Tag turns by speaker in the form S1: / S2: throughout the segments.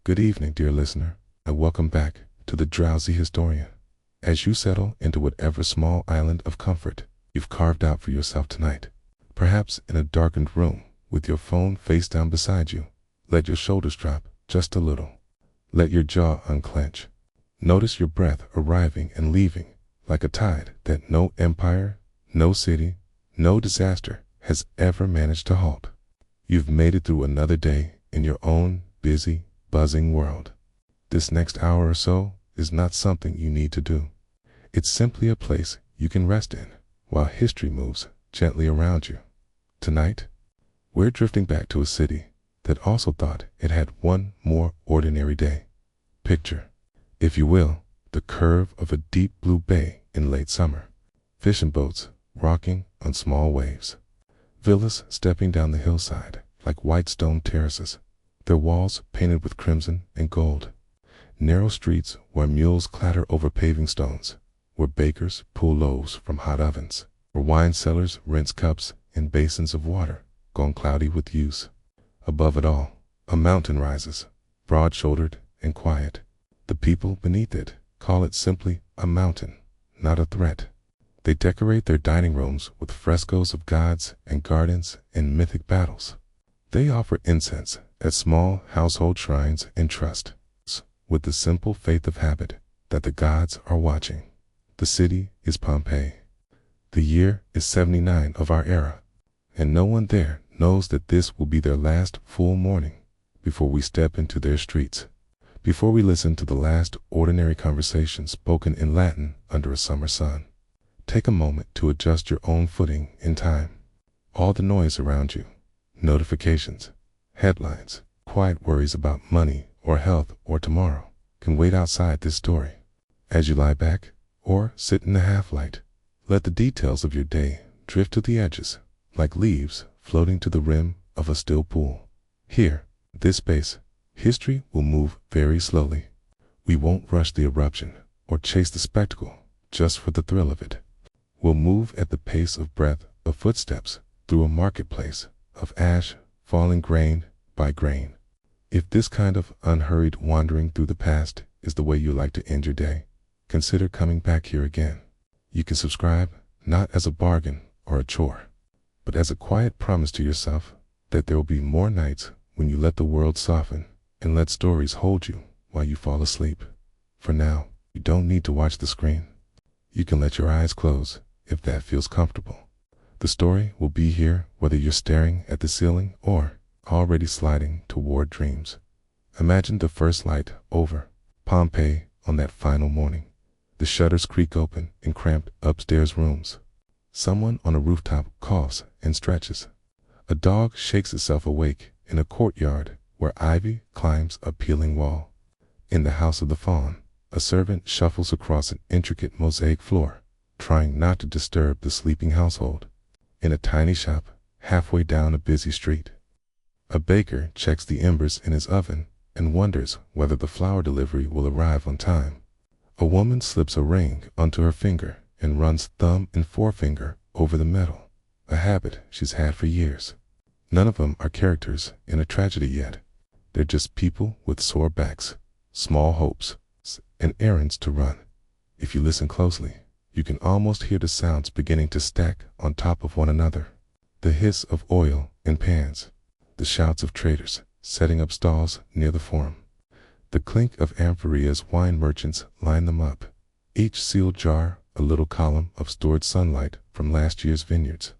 S1: Good evening, dear listener, and welcome back to the Drowzy Historian. As you settle into whatever small island of comfort you've carved out for yourself tonight, perhaps in a darkened room with your phone face down beside you, let your shoulders drop just a little. Let your jaw unclench. Notice your breath arriving and leaving like a tide that no empire, no city, no disaster has ever managed to halt. You've made it through another day in your own busy, buzzing world. This next hour or so is not something you need to do. It's simply a place you can rest in while history moves gently around you. Tonight, we're drifting back to a city that also thought it had one more ordinary day. Picture, if you will, the curve of a deep blue bay in late summer. Fishing boats rocking on small waves. Villas stepping down the hillside like white stone terraces, their walls painted with crimson and gold. Narrow streets where mules clatter over paving stones, where bakers pull loaves from hot ovens, where wine cellars rinse cups in basins of water gone cloudy with use. Above it all, a mountain rises, broad-shouldered and quiet. The people beneath it call it simply a mountain, not a threat. They decorate their dining rooms with frescoes of gods and gardens and mythic battles. They offer incense at small household shrines and trust, with the simple faith of habit, that the gods are watching. The city is Pompeii. The year is 79 of our era, and no one there knows that this will be their last full morning before we step into their streets, before we listen to the last ordinary conversation spoken in Latin under a summer sun. Take a moment to adjust your own footing in time. All the noise around you, notifications, headlines, quiet worries about money or health or tomorrow, can wait outside this story. As you lie back or sit in the half-light, let the details of your day drift to the edges like leaves floating to the rim of a still pool. Here, this space, history will move very slowly. We won't rush the eruption or chase the spectacle just for the thrill of it. We'll move at the pace of breath of footsteps through a marketplace of ash falling grain by grain. If this kind of unhurried wandering through the past is the way you like to end your day, consider coming back here again. You can subscribe not as a bargain or a chore, but as a quiet promise to yourself that there will be more nights when you let the world soften and let stories hold you while you fall asleep. For now, you don't need to watch the screen. You can let your eyes close if that feels comfortable. The story will be here whether you're staring at the ceiling or already sliding toward dreams. Imagine the first light over Pompeii on that final morning. The shutters creak open in cramped upstairs rooms. Someone on a rooftop coughs and stretches. A dog shakes itself awake in a courtyard where ivy climbs a peeling wall. In the house of the faun, a servant shuffles across an intricate mosaic floor, trying not to disturb the sleeping household. In a tiny shop, halfway down a busy street, a baker checks the embers in his oven and wonders whether the flour delivery will arrive on time. A woman slips a ring onto her finger and runs thumb and forefinger over the metal, a habit she's had for years. None of them are characters in a tragedy yet. They're just people with sore backs, small hopes, and errands to run. If you listen closely, you can almost hear the sounds beginning to stack on top of one another. The hiss of oil in pans, the shouts of traders setting up stalls near the forum, the clink of amphorae as wine merchants line them up, each sealed jar a little column of stored sunlight from last year's vineyards.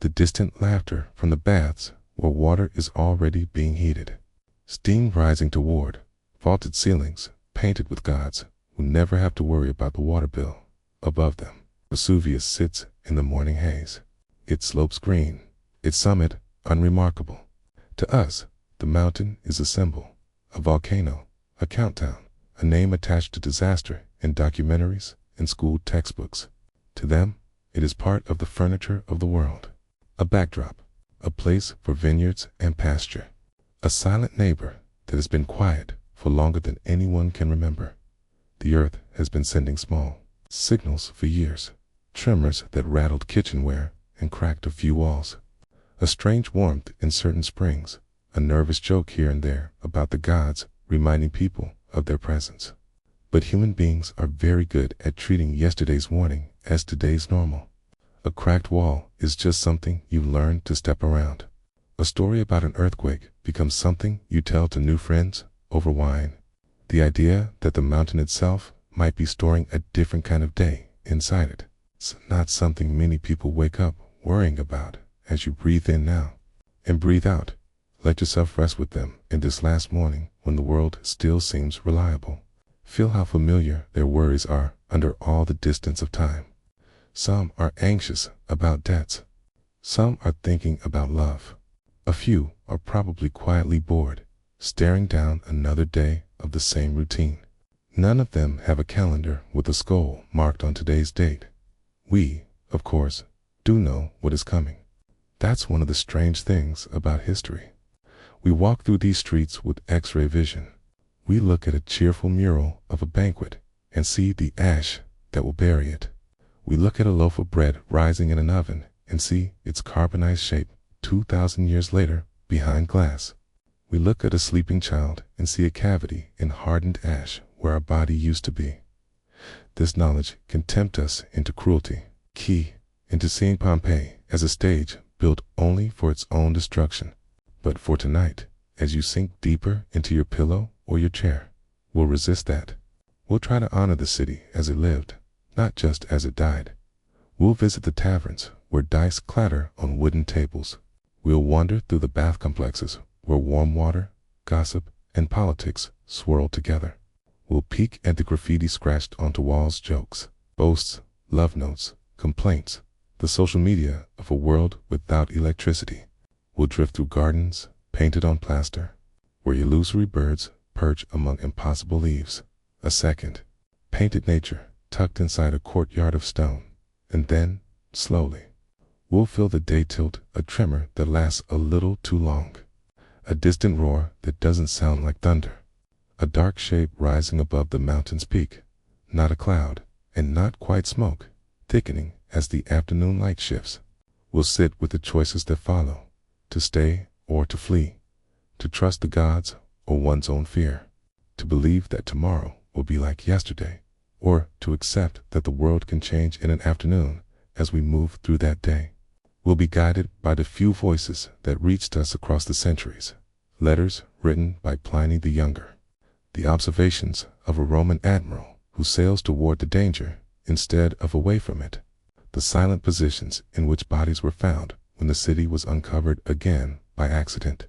S1: The distant laughter from the baths where water is already being heated, steam rising toward vaulted ceilings painted with gods who never have to worry about the water bill. Above them, Vesuvius sits in the morning haze, its slopes green, its summit unremarkable. To us, the mountain is a symbol, a volcano, a countdown, a name attached to disaster in documentaries and school textbooks. To them, it is part of the furniture of the world, a backdrop, a place for vineyards and pasture, a silent neighbor that has been quiet for longer than anyone can remember. The earth has been sending small signals for years, tremors that rattled kitchenware and cracked a few walls, a strange warmth in certain springs, a nervous joke here and there about the gods reminding people of their presence. But human beings are very good at treating yesterday's warning as today's normal. A cracked wall is just something you learn to step around. A story about an earthquake becomes something you tell to new friends over wine. The idea that the mountain itself might be storing a different kind of day inside it is not something many people wake up worrying about as you breathe in now and breathe out. Let yourself rest with them in this last morning when the world still seems reliable. Feel how familiar their worries are under all the distance of time. Some are anxious about debts. Some are thinking about love. A few are probably quietly bored, staring down another day of the same routine. None of them have a calendar with a skull marked on today's date. We, of course, do know what is coming. That's one of the strange things about history. We walk through these streets with X-ray vision. We look at a cheerful mural of a banquet and see the ash that will bury it. We look at a loaf of bread rising in an oven and see its carbonized shape 2,000 years later behind glass. We look at a sleeping child and see a cavity in hardened ash where our body used to be. This knowledge can tempt us into cruelty, into seeing Pompeii as a stage built only for its own destruction. But for tonight, as you sink deeper into your pillow or your chair, we'll resist that. We'll try to honor the city as it lived, not just as it died. We'll visit the taverns where dice clatter on wooden tables. We'll wander through the bath complexes where warm water, gossip, and politics swirl together. We'll peek at the graffiti scratched onto walls, jokes, boasts, love notes, complaints, the social media of a world without electricity. We'll drift through gardens painted on plaster, where illusory birds perch among impossible leaves. A second, painted nature tucked inside a courtyard of stone. And then, slowly, we'll feel the day tilt, a tremor that lasts a little too long. A distant roar that doesn't sound like thunder. A dark shape rising above the mountain's peak. Not a cloud, and not quite smoke, thickening as the afternoon light shifts. We'll sit with the choices that follow, to stay or to flee, to trust the gods or one's own fear, to believe that tomorrow will be like yesterday, or to accept that the world can change in an afternoon as we move through that day. We'll be guided by the few voices that reached us across the centuries, letters written by Pliny the Younger, the observations of a Roman admiral who sails toward the danger instead of away from it, the silent positions in which bodies were found when the city was uncovered again by accident,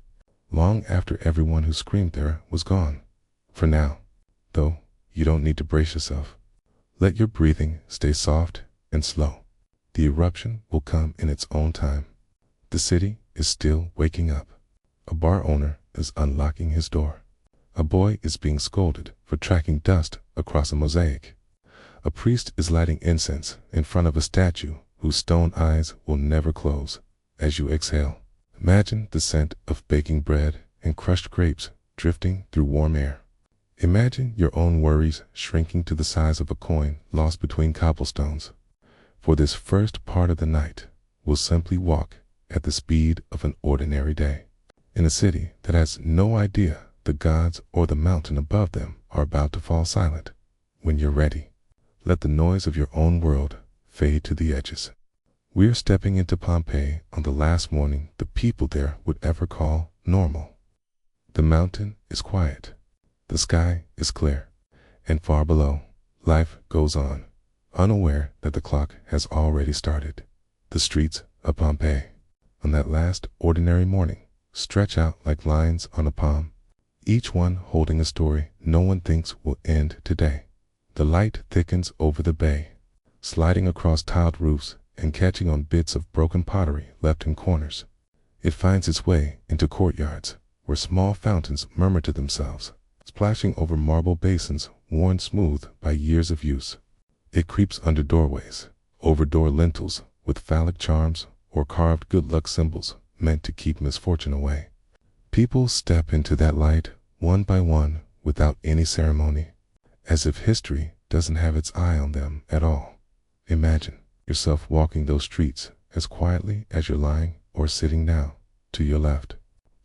S1: long after everyone who screamed there was gone. For now, though, you don't need to brace yourself. Let your breathing stay soft and slow. The eruption will come in its own time. The city is still waking up. A bar owner is unlocking his door. A boy is being scolded for tracking dust across a mosaic. A priest is lighting incense in front of a statue whose stone eyes will never close. As you exhale, imagine the scent of baking bread and crushed grapes drifting through warm air. Imagine your own worries shrinking to the size of a coin lost between cobblestones. For this first part of the night, we'll simply walk at the speed of an ordinary day, in a city that has no idea the gods or the mountain above them are about to fall silent. When you're ready, let the noise of your own world fade to the edges. We're stepping into Pompeii on the last morning the people there would ever call normal. The mountain is quiet. The sky is clear. And far below, life goes on, unaware that the clock has already started. The streets of Pompeii, on that last ordinary morning, stretch out like lines on a palm, each one holding a story no one thinks will end today. The light thickens over the bay, sliding across tiled roofs and catching on bits of broken pottery left in corners. It finds its way into courtyards, where small fountains murmur to themselves, splashing over marble basins worn smooth by years of use. It creeps under doorways, over door lintels with phallic charms or carved good luck symbols meant to keep misfortune away. People step into that light one by one without any ceremony, as if history doesn't have its eye on them at all. Imagine yourself walking those streets as quietly as you're lying or sitting now to your left.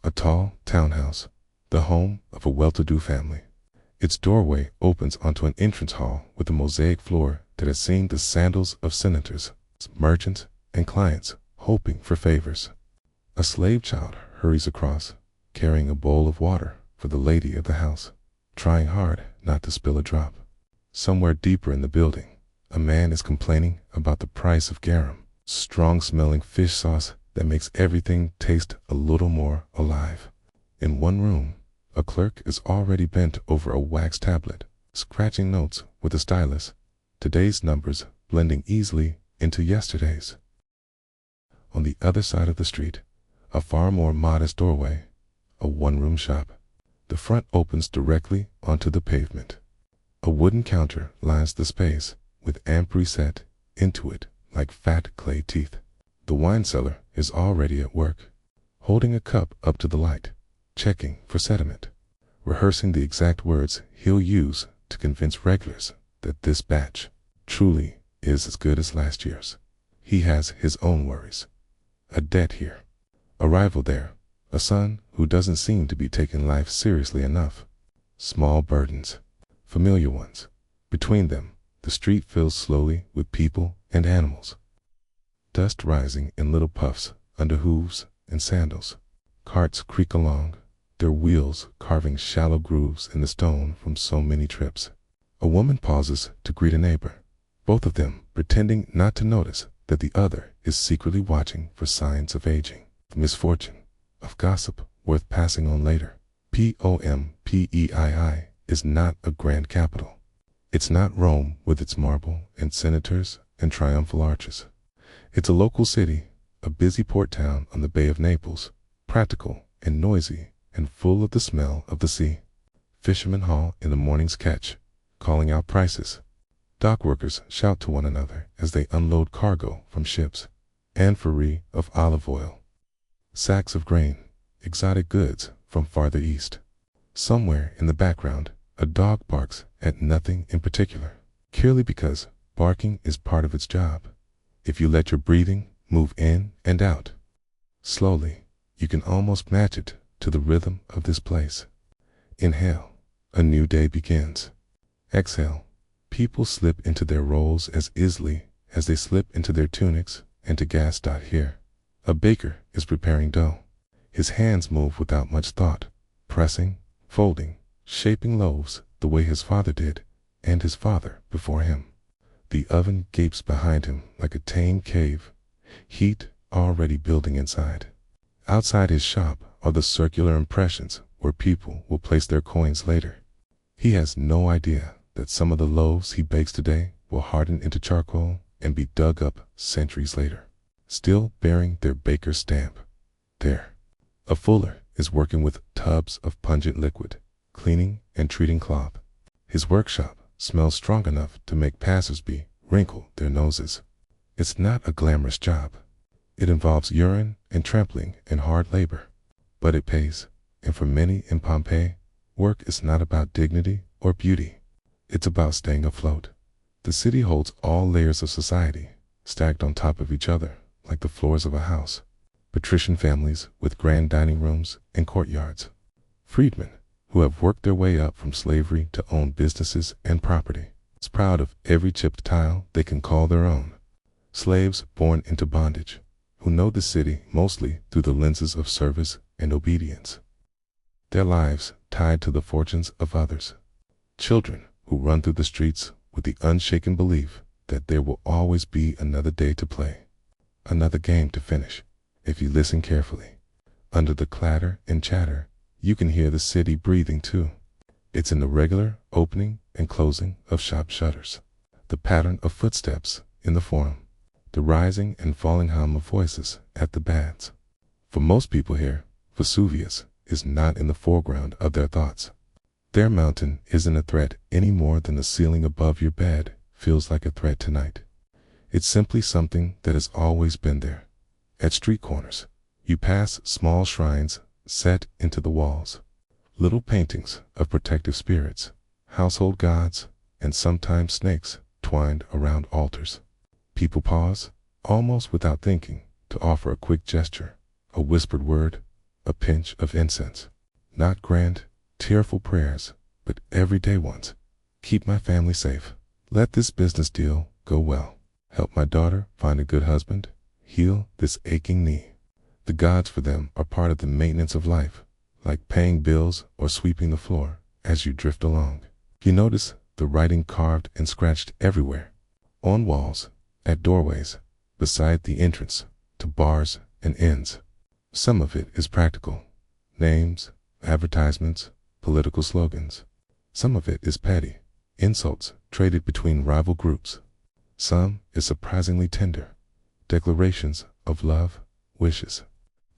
S1: A tall townhouse, the home of a well-to-do family. Its doorway opens onto an entrance hall with a mosaic floor that has seen the sandals of senators, merchants, and clients hoping for favors. A slave child hurries across, carrying a bowl of water for the lady of the house, trying hard not to spill a drop. Somewhere deeper in the building, a man is complaining about the price of garum, strong-smelling fish sauce that makes everything taste a little more alive. In one room, a clerk is already bent over a wax tablet, scratching notes with a stylus, today's numbers blending easily into yesterday's. On the other side of the street, a far more modest doorway, a one-room shop. The front opens directly onto the pavement. A wooden counter lines the space, with ampery set into it like fat clay teeth. The wine cellar is already at work, holding a cup up to the light, checking for sediment, rehearsing the exact words he'll use to convince regulars that this batch truly is as good as last year's. He has his own worries. A debt here, a rival there, a son who doesn't seem to be taking life seriously enough. Small burdens, familiar ones. Between them, the street fills slowly with people and animals. Dust rising in little puffs under hooves and sandals. Carts creak along, their wheels carving shallow grooves in the stone from so many trips. A woman pauses to greet a neighbor, both of them pretending not to notice that the other is secretly watching for signs of aging, of misfortune, of gossip worth passing on later. Pompeii is not a grand capital. It's not Rome with its marble and senators and triumphal arches. It's a local city, a busy port town on the Bay of Naples, practical and noisy and full of the smell of the sea. Fishermen haul in the morning's catch, calling out prices. Dock workers shout to one another as they unload cargo from ships, amphorae of olive oil, sacks of grain, exotic goods from farther east. Somewhere in the background, a dog barks at nothing in particular, purely because barking is part of its job. If you let your breathing move in and out slowly, you can almost match it to the rhythm of this place. Inhale, a new day begins. Exhale, people slip into their roles as easily as they slip into their tunics and to gas. Here, a baker is preparing dough. His hands move without much thought, pressing, folding, shaping loaves the way his father did, and his father before him. The oven gapes behind him like a tame cave, heat already building inside. Outside his shop are the circular impressions where people will place their coins later. He has no idea that some of the loaves he bakes today will harden into charcoal and be dug up centuries later, still bearing their baker's stamp. There, a fuller is working with tubs of pungent liquid, cleaning and treating cloth. His workshop smells strong enough to make passers-by wrinkle their noses. It's not a glamorous job. It involves urine and trampling and hard labor, but it pays. And for many in Pompeii, work is not about dignity or beauty. It's about staying afloat. The city holds all layers of society, stacked on top of each other like the floors of a house. Patrician families with grand dining rooms and courtyards. Freedmen who have worked their way up from slavery to own businesses and property. It's proud of every chipped tile they can call their own. Slaves born into bondage, who know the city mostly through the lenses of service and obedience. Their lives tied to the fortunes of others. Children who run through the streets with the unshaken belief that there will always be another day to play, another game to finish. If you listen carefully, under the clatter and chatter, you can hear the city breathing too. It's in the regular opening and closing of shop shutters, the pattern of footsteps in the forum, the rising and falling hum of voices at the baths. For most people here, Vesuvius is not in the foreground of their thoughts. Their mountain isn't a threat any more than the ceiling above your bed feels like a threat tonight. It's simply something that has always been there. At street corners, you pass small shrines set into the walls, little paintings of protective spirits, household gods, and sometimes snakes twined around altars. People pause, almost without thinking, to offer a quick gesture, a whispered word, a pinch of incense. Not grand, tearful prayers, but everyday ones. Keep my family safe. Let this business deal go well. Help my daughter find a good husband. Heal this aching knee. The gods for them are part of the maintenance of life, like paying bills or sweeping the floor as you drift along. You notice the writing carved and scratched everywhere. On walls, at doorways, beside the entrance, to bars and inns. Some of it is practical. Names, advertisements, political slogans. Some of it is petty. Insults traded between rival groups. Some is surprisingly tender. Declarations of love, wishes.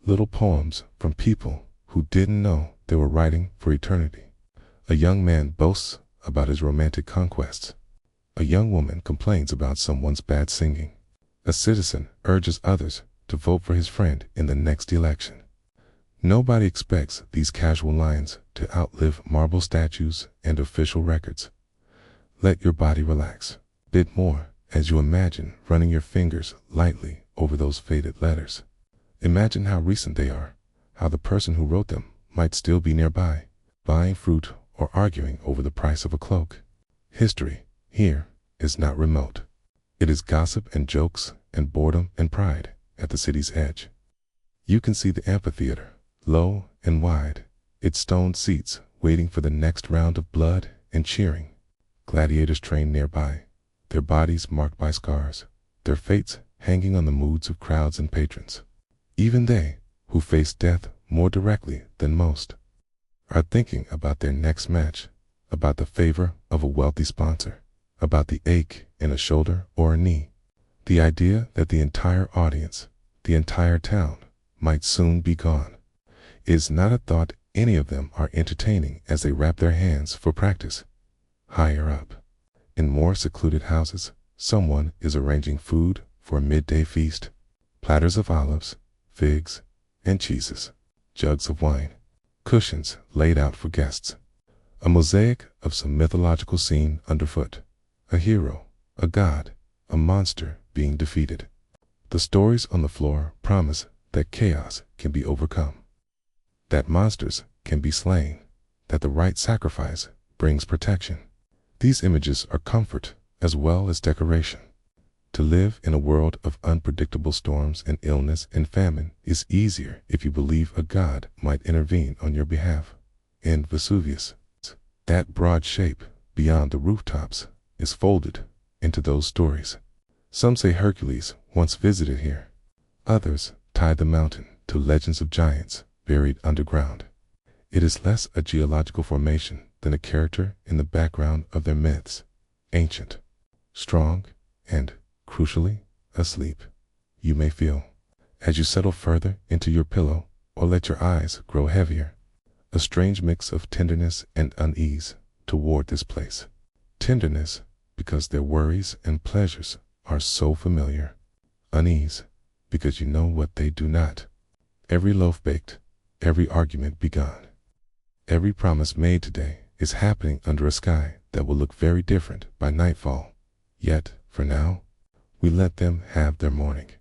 S1: Little poems from people who didn't know they were writing for eternity. A young man boasts about his romantic conquests. A young woman complains about someone's bad singing. A citizen urges others to vote for his friend in the next election. Nobody expects these casual lines to outlive marble statues and official records. Let your body relax a bit more as you imagine running your fingers lightly over those faded letters. Imagine how recent they are, how the person who wrote them might still be nearby, buying fruit or arguing over the price of a cloak. History here is not remote. It is gossip and jokes and boredom and pride at the city's edge. You can see the amphitheater, low and wide, its stone seats waiting for the next round of blood and cheering. Gladiators trained nearby, their bodies marked by scars, their fates hanging on the moods of crowds and patrons. Even they, who face death more directly than most, are thinking about their next match, about the favor of a wealthy sponsor, about the ache in a shoulder or a knee. The idea that the entire audience, the entire town, might soon be gone, is not a thought any of them are entertaining as they wrap their hands for practice. Higher up, in more secluded houses, someone is arranging food for a midday feast. Platters of olives, figs, and cheeses, jugs of wine, cushions laid out for guests. A mosaic of some mythological scene underfoot. A hero, a god, a monster being defeated. The stories on the floor promise that chaos can be overcome, that monsters can be slain, that the right sacrifice brings protection. These images are comfort as well as decoration. To live in a world of unpredictable storms and illness and famine is easier if you believe a god might intervene on your behalf. In Vesuvius, that broad shape beyond the rooftops is folded into those stories. Some say Hercules once visited here. Others tie the mountain to legends of giants buried underground. It is less a geological formation than a character in the background of their myths, ancient, strong, and, crucially, asleep. You may feel, as you settle further into your pillow or let your eyes grow heavier, a strange mix of tenderness and unease toward this place. Tenderness because their worries and pleasures are so familiar. Unease because you know what they do not. Every loaf baked, every argument begun, every promise made today is happening under a sky that will look very different by nightfall. Yet, for now, we let them have their morning.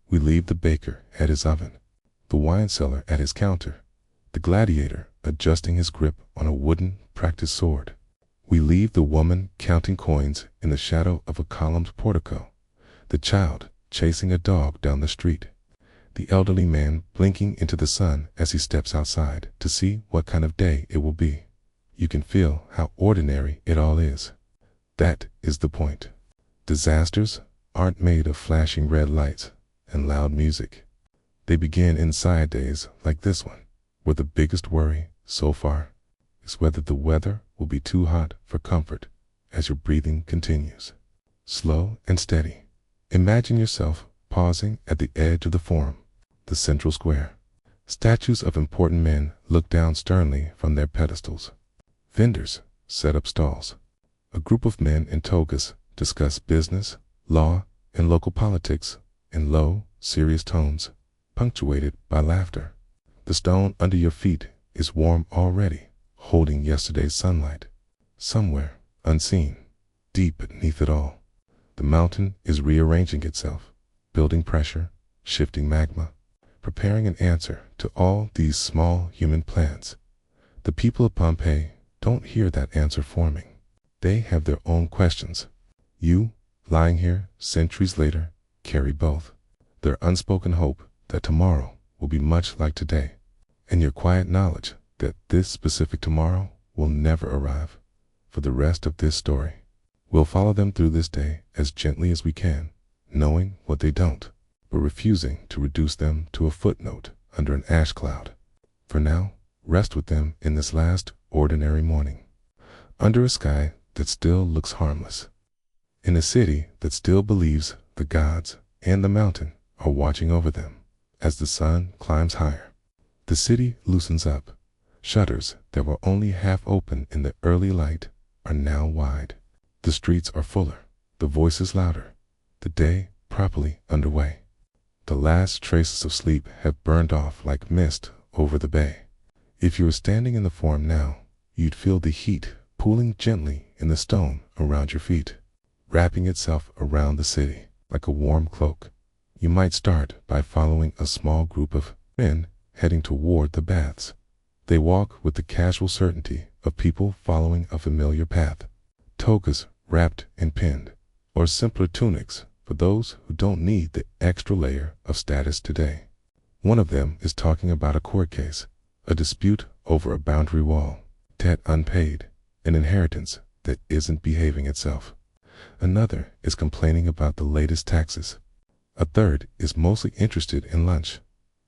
S1: We leave the baker at his oven, the wine seller at his counter, the gladiator adjusting his grip on a wooden practice sword. We leave the woman counting coins in the shadow of a columned portico, the child chasing a dog down the street, the elderly man blinking into the sun as he steps outside to see what kind of day it will be. You can feel how ordinary it all is. That is the point. Disasters aren't made of flashing red lights and loud music. They begin inside days like this one, where the biggest worry, so far, is whether the weather will be too hot for comfort as your breathing continues. Slow and steady. Imagine yourself pausing at the edge of the forum, the central square. Statues of important men look down sternly from their pedestals. Vendors set up stalls. A group of men in togas discuss business, law, and local politics in low, serious tones, punctuated by laughter. The stone under your feet is warm already, holding yesterday's sunlight. Somewhere, unseen, deep beneath it all, the mountain is rearranging itself, building pressure, shifting magma, preparing an answer to all these small human plans. The people of Pompeii don't hear that answer forming. They have their own questions. You, lying here centuries later, carry both. Their unspoken hope that tomorrow will be much like today, and your quiet knowledge that this specific tomorrow will never arrive. For the rest of this story, we'll follow them through this day as gently as we can, knowing what they don't, but refusing to reduce them to a footnote under an ash cloud. For now, rest with them in this last ordinary morning, under a sky that still looks harmless, in a city that still believes the gods and the mountain are watching over them. As the sun climbs higher, the city loosens up. Shutters that were only half open in the early light are now wide. The streets are fuller, the voices louder, the day properly underway. The last traces of sleep have burned off like mist over the bay. If you were standing in the Forum now, you'd feel the heat pooling gently in the stone around your feet, wrapping itself around the city like a warm cloak. You might start by following a small group of men heading toward the baths. They walk with the casual certainty of people following a familiar path. Togas wrapped and pinned, or simpler tunics for those who don't need the extra layer of status today. One of them is talking about a court case, a dispute over a boundary wall, debt unpaid, an inheritance that isn't behaving itself. Another is complaining about the latest taxes. A third is mostly interested in lunch.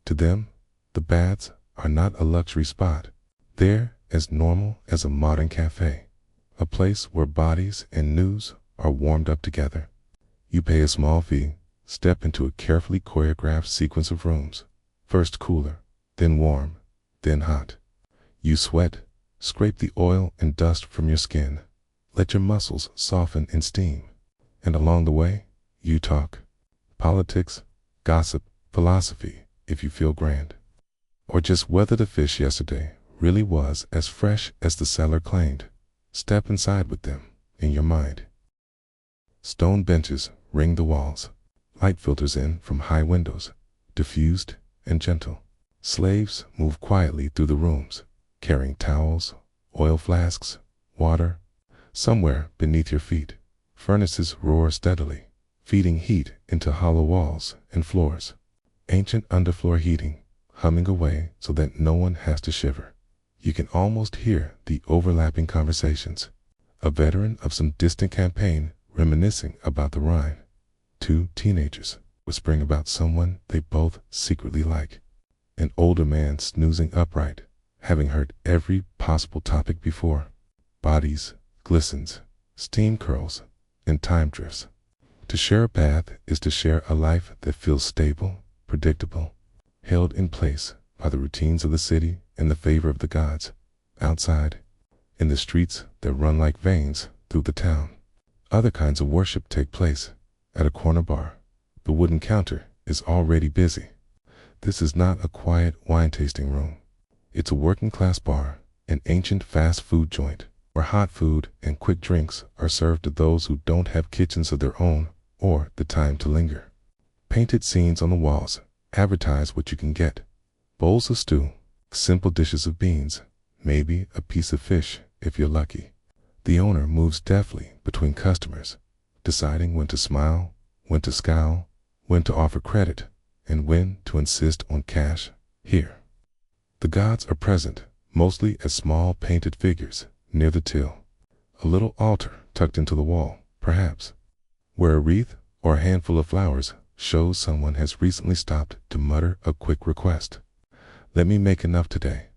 S1: To them, the baths are not a luxury spot. They're as normal as a modern cafe, a place where bodies and news are warmed up together. You pay a small fee, step into a carefully choreographed sequence of rooms, first cooler, then warm, then hot. You sweat, scrape the oil and dust from your skin, let your muscles soften in steam, and along the way, you talk. Politics, gossip, philosophy, if you feel grand. Or just whether the fish yesterday really was as fresh as the seller claimed. Step inside with them, in your mind. Stone benches ring the walls. Light filters in from high windows, diffused and gentle. Slaves move quietly through the rooms, carrying towels, oil flasks, water. Somewhere beneath your feet, furnaces roar steadily, feeding heat into hollow walls and floors. Ancient underfloor heating, humming away so that no one has to shiver. You can almost hear the overlapping conversations. A veteran of some distant campaign reminiscing about the Rhine. Two teenagers whispering about someone they both secretly like. An older man snoozing upright, having heard every possible topic before. Bodies, glistens, steam curls, and time drifts. To share a bath is to share a life that feels stable, predictable, held in place by the routines of the city and the favor of the gods. Outside, in the streets that run like veins through the town, other kinds of worship take place. At a corner bar, the wooden counter is already busy. This is not a quiet wine tasting room. It's a working class bar, an ancient fast food joint, where hot food and quick drinks are served to those who don't have kitchens of their own or the time to linger. Painted scenes on the walls advertise what you can get. Bowls of stew, simple dishes of beans, maybe a piece of fish if you're lucky. The owner moves deftly between customers, deciding when to smile, when to scowl, when to offer credit, and when to insist on cash. Here, the gods are present, mostly as small painted figures near the till. A little altar tucked into the wall, perhaps, where a wreath or a handful of flowers shows someone has recently stopped to mutter a quick request. Let me make enough today.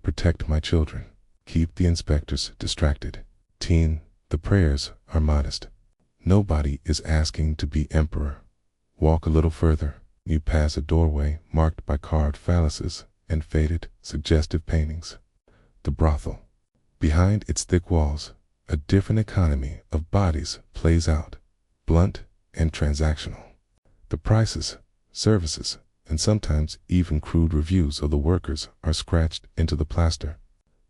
S1: Protect my children. Keep the inspectors distracted. Teen, the prayers are modest. Nobody is asking to be emperor. Walk a little further. You pass a doorway marked by carved phalluses and faded, suggestive paintings. The brothel. Behind its thick walls, a different economy of bodies plays out, blunt and transactional. The prices, services, and sometimes even crude reviews of the workers are scratched into the plaster.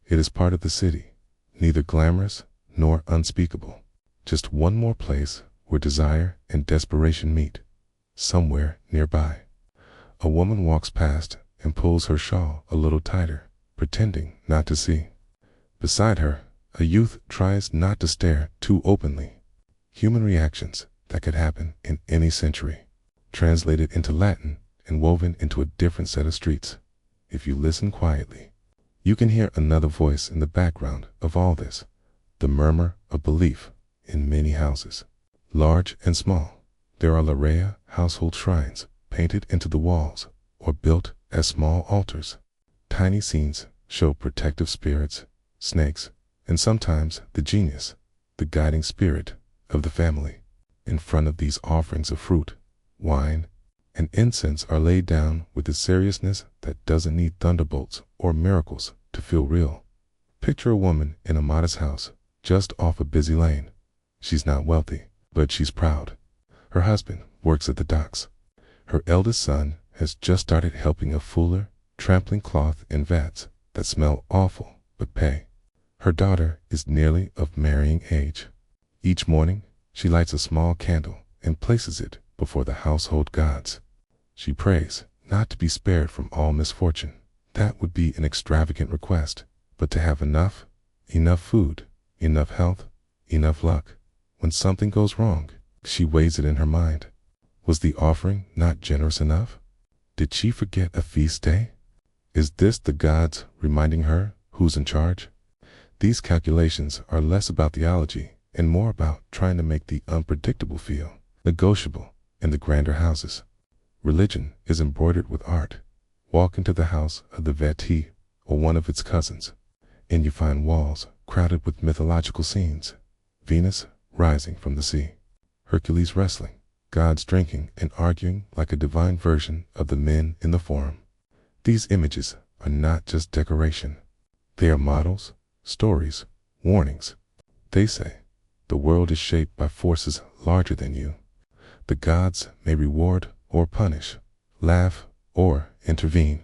S1: It is part of the city, neither glamorous nor unspeakable. Just one more place where desire and desperation meet. Somewhere nearby, a woman walks past and pulls her shawl a little tighter. pretending not to see. Beside her, a youth tries not to stare too openly. Human reactions that could happen in any century, translated into Latin and woven into a different set of streets. If you listen quietly, you can hear another voice in the background of all this, the murmur of belief in many houses, large and small. There are Larea household shrines painted into the walls or built as small altars. Tiny scenes show protective spirits, snakes, and sometimes the genius, the guiding spirit of the family. In front of these offerings of fruit, wine, and incense are laid down with a seriousness that doesn't need thunderbolts or miracles to feel real. Picture a woman in a modest house just off a busy lane. She's not wealthy, but she's proud. Her husband works at the docks. Her eldest son has just started helping a fuller, trampling cloth in vats that smell awful but pay. Her daughter is nearly of marrying age. Each morning, she lights a small candle and places it before the household gods. She prays not to be spared from all misfortune. That would be an extravagant request, but to have enough food, enough health, enough luck. When something goes wrong, she weighs it in her mind. Was the offering not generous enough? Did she forget a feast day? Is this the gods reminding her who's in charge? These calculations are less about theology and more about trying to make the unpredictable feel negotiable in the grander houses. Religion is embroidered with art. Walk into the house of the Vati or one of its cousins, and you find walls crowded with mythological scenes. Venus rising from the sea, Hercules wrestling, gods drinking and arguing like a divine version of the men in the Forum. These images are not just decoration. They are models, stories, warnings. They say, the world is shaped by forces larger than you. The gods may reward or punish, laugh or intervene.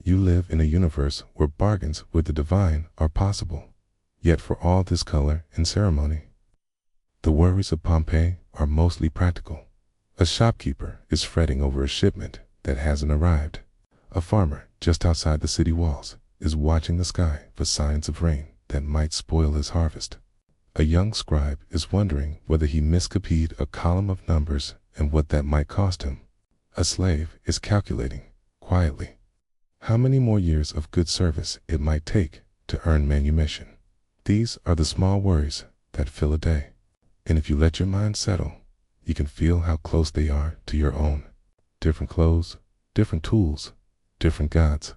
S1: You live in a universe where bargains with the divine are possible. Yet for all this color and ceremony, the worries of Pompeii are mostly practical. A shopkeeper is fretting over a shipment that hasn't arrived. A farmer just outside the city walls is watching the sky for signs of rain that might spoil his harvest. A young scribe is wondering whether he miscopied a column of numbers and what that might cost him. A slave is calculating, quietly, how many more years of good service it might take to earn manumission. These are the small worries that fill a day. And if you let your mind settle, you can feel how close they are to your own. Different clothes, different tools, different gods.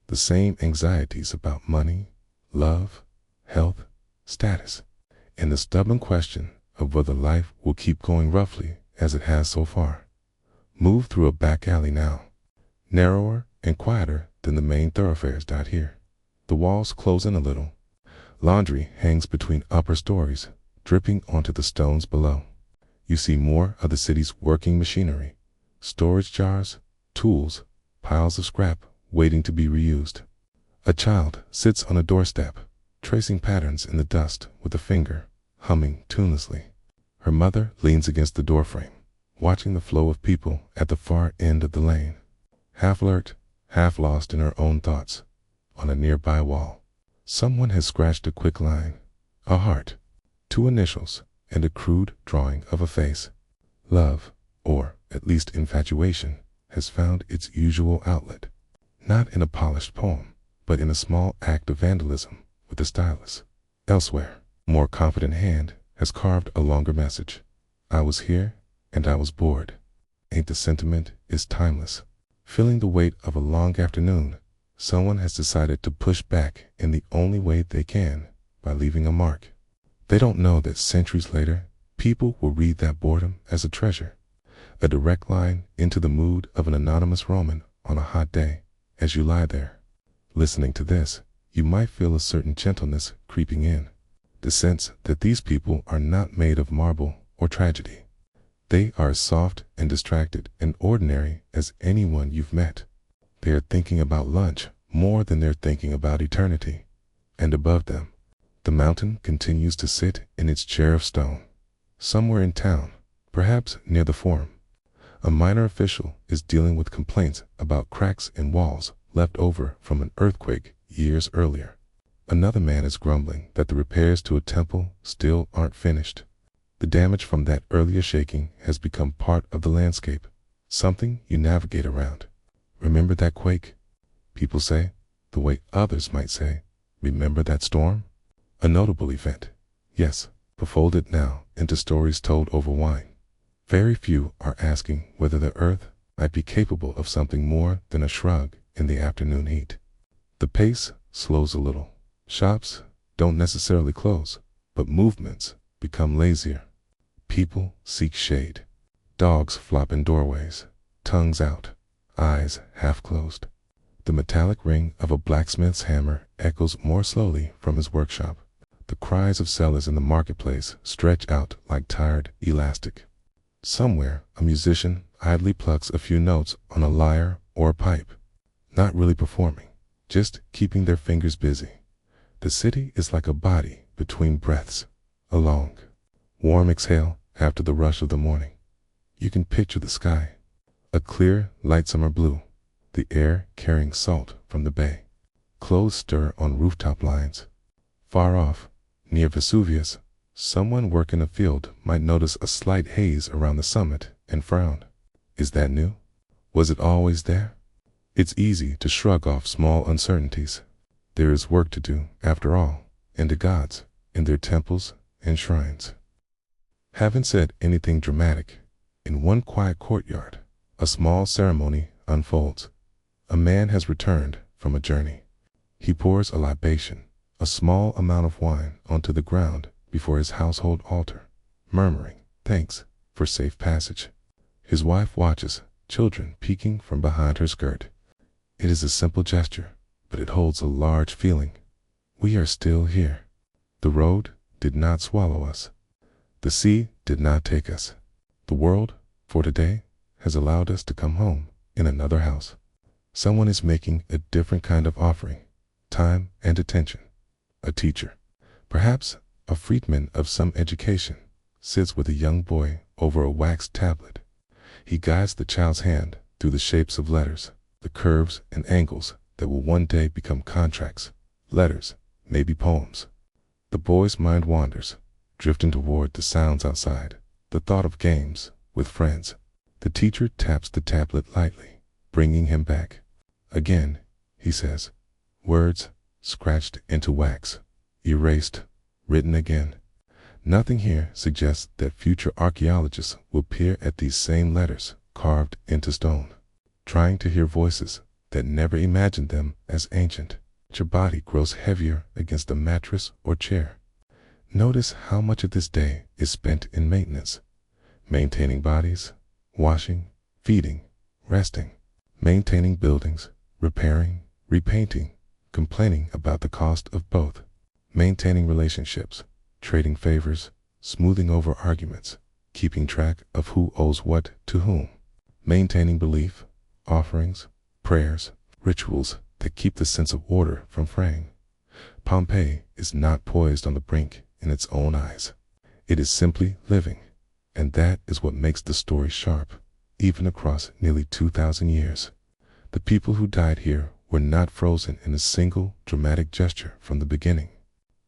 S1: The same anxieties about money, love, health, status, and the stubborn question of whether life will keep going roughly as it has so far. Move through a back alley now, narrower and quieter than the main thoroughfares out here. The walls close in a little. Laundry hangs between upper stories, dripping onto the stones below. You see more of the city's working machinery, storage jars, tools, piles of scrap waiting to be reused. A child sits on a doorstep, tracing patterns in the dust with a finger, humming tunelessly. Her mother leans against the doorframe, watching the flow of people at the far end of the lane. Half alert, half lost in her own thoughts. On a nearby wall, someone has scratched a quick line, a heart, 2 initials, and a crude drawing of a face. Love, or at least infatuation, has found its usual outlet, not in a polished poem, but in a small act of vandalism with a stylus. Elsewhere, a more confident hand has carved a longer message. I was here, and I was bored. Ain't the sentiment is timeless. Feeling the weight of a long afternoon, someone has decided to push back in the only way they can, by leaving a mark. They don't know that centuries later, people will read that boredom as a treasure, a direct line into the mood of an anonymous Roman on a hot day. As you lie there, listening to this, you might feel a certain gentleness creeping in, the sense that these people are not made of marble or tragedy. They are as soft and distracted and ordinary as anyone you've met. They are thinking about lunch more than they're thinking about eternity. And above them, the mountain continues to sit in its chair of stone. Somewhere in town, perhaps near the Forum, a minor official is dealing with complaints about cracks in walls left over from an earthquake years earlier. Another man is grumbling that the repairs to a temple still aren't finished. The damage from that earlier shaking has become part of the landscape, something you navigate around. Remember that quake? People say, the way others might say, remember that storm? A notable event, yes, but folded now into stories told over wine. Very few are asking whether the earth might be capable of something more than a shrug in the afternoon heat. The pace slows a little. Shops don't necessarily close, but movements become lazier. People seek shade. Dogs flop in doorways, tongues out, eyes half closed. The metallic ring of a blacksmith's hammer echoes more slowly from his workshop. The cries of sellers in the marketplace stretch out like tired elastic. Somewhere, a musician idly plucks a few notes on a lyre or a pipe, not really performing, just keeping their fingers busy. The city is like a body between breaths, a long, warm exhale after the rush of the morning. You can picture the sky, a clear, light summer blue, the air carrying salt from the bay. Clothes stir on rooftop lines. Far off, near Vesuvius, someone working a field might notice a slight haze around the summit and frown. Is that new? Was it always there? It's easy to shrug off small uncertainties. There is work to do, after all, and the gods, in their temples and shrines. Haven't said anything dramatic. In one quiet courtyard, a small ceremony unfolds. A man has returned from a journey. He pours a libation, a small amount of wine, onto the ground before his household altar, murmuring thanks for safe passage. His wife watches, children peeking from behind her skirt. It is a simple gesture, but it holds a large feeling. We are still here. The road did not swallow us. The sea did not take us. The world, for today, has allowed us to come home in another house. Someone is making a different kind of offering, time and attention. A teacher, perhaps a freedman of some education, sits with a young boy over a waxed tablet. He guides the child's hand through the shapes of letters, the curves and angles that will one day become contracts, letters, maybe poems. The boy's mind wanders, drifting toward the sounds outside, the thought of games with friends. The teacher taps the tablet lightly, bringing him back. Again, he says, words scratched into wax, erased, written again. Nothing here suggests that future archaeologists will peer at these same letters carved into stone, trying to hear voices that never imagined them as ancient. Your body grows heavier against a mattress or chair. Notice how much of this day is spent in maintenance, maintaining bodies, washing, feeding, resting, maintaining buildings, repairing, repainting, complaining about the cost of both, maintaining relationships, trading favors, smoothing over arguments, keeping track of who owes what to whom, maintaining belief, offerings, prayers, rituals that keep the sense of order from fraying. Pompeii is not poised on the brink in its own eyes. It is simply living, and that is what makes the story sharp, even across nearly 2,000 years. The people who died here were not frozen in a single dramatic gesture from the beginning.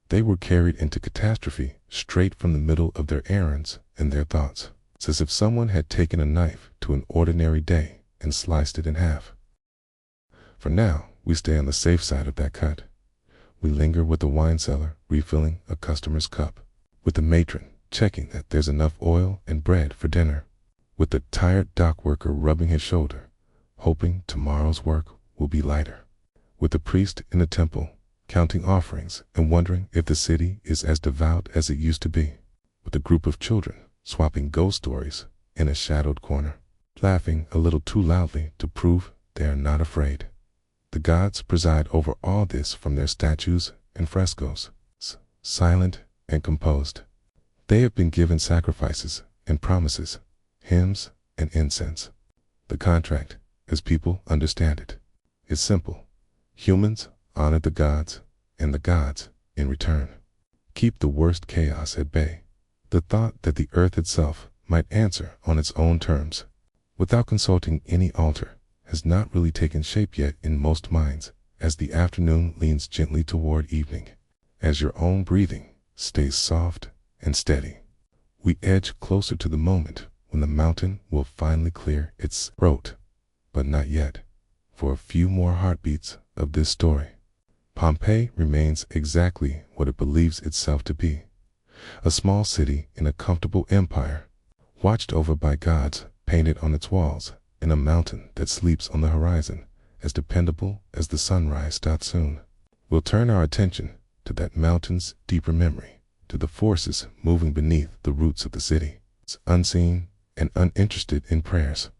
S1: They were carried into catastrophe straight from the middle of their errands and their thoughts. It's as if someone had taken a knife to an ordinary day and sliced it in half. For now, we stay on the safe side of that cut. We linger with the wine cellar refilling a customer's cup, with the matron checking that there's enough oil and bread for dinner, with the tired dock worker rubbing his shoulder, hoping tomorrow's work will be lighter, with the priest in the temple counting offerings and wondering if the city is as devout as it used to be, with a group of children swapping ghost stories in a shadowed corner, laughing a little too loudly to prove they are not afraid. The gods preside over all this from their statues and frescoes, silent and composed. They have been given sacrifices and promises, hymns and incense. The contract, as people understand it, is simple. Humans honor the gods, and the gods, in return, keep the worst chaos at bay. The thought that the earth itself might answer on its own terms, without consulting any altar, has not really taken shape yet in most minds, as the afternoon leans gently toward evening, as your own breathing stays soft and steady. We edge closer to the moment when the mountain will finally clear its throat, but not yet. For a few more heartbeats of this story, Pompeii remains exactly what it believes itself to be: a small city in a comfortable empire, watched over by gods painted on its walls, and a mountain that sleeps on the horizon, as dependable as the sunrise. Soon, we'll turn our attention to that mountain's deeper memory, to the forces moving beneath the roots of the city, unseen and uninterested in prayers.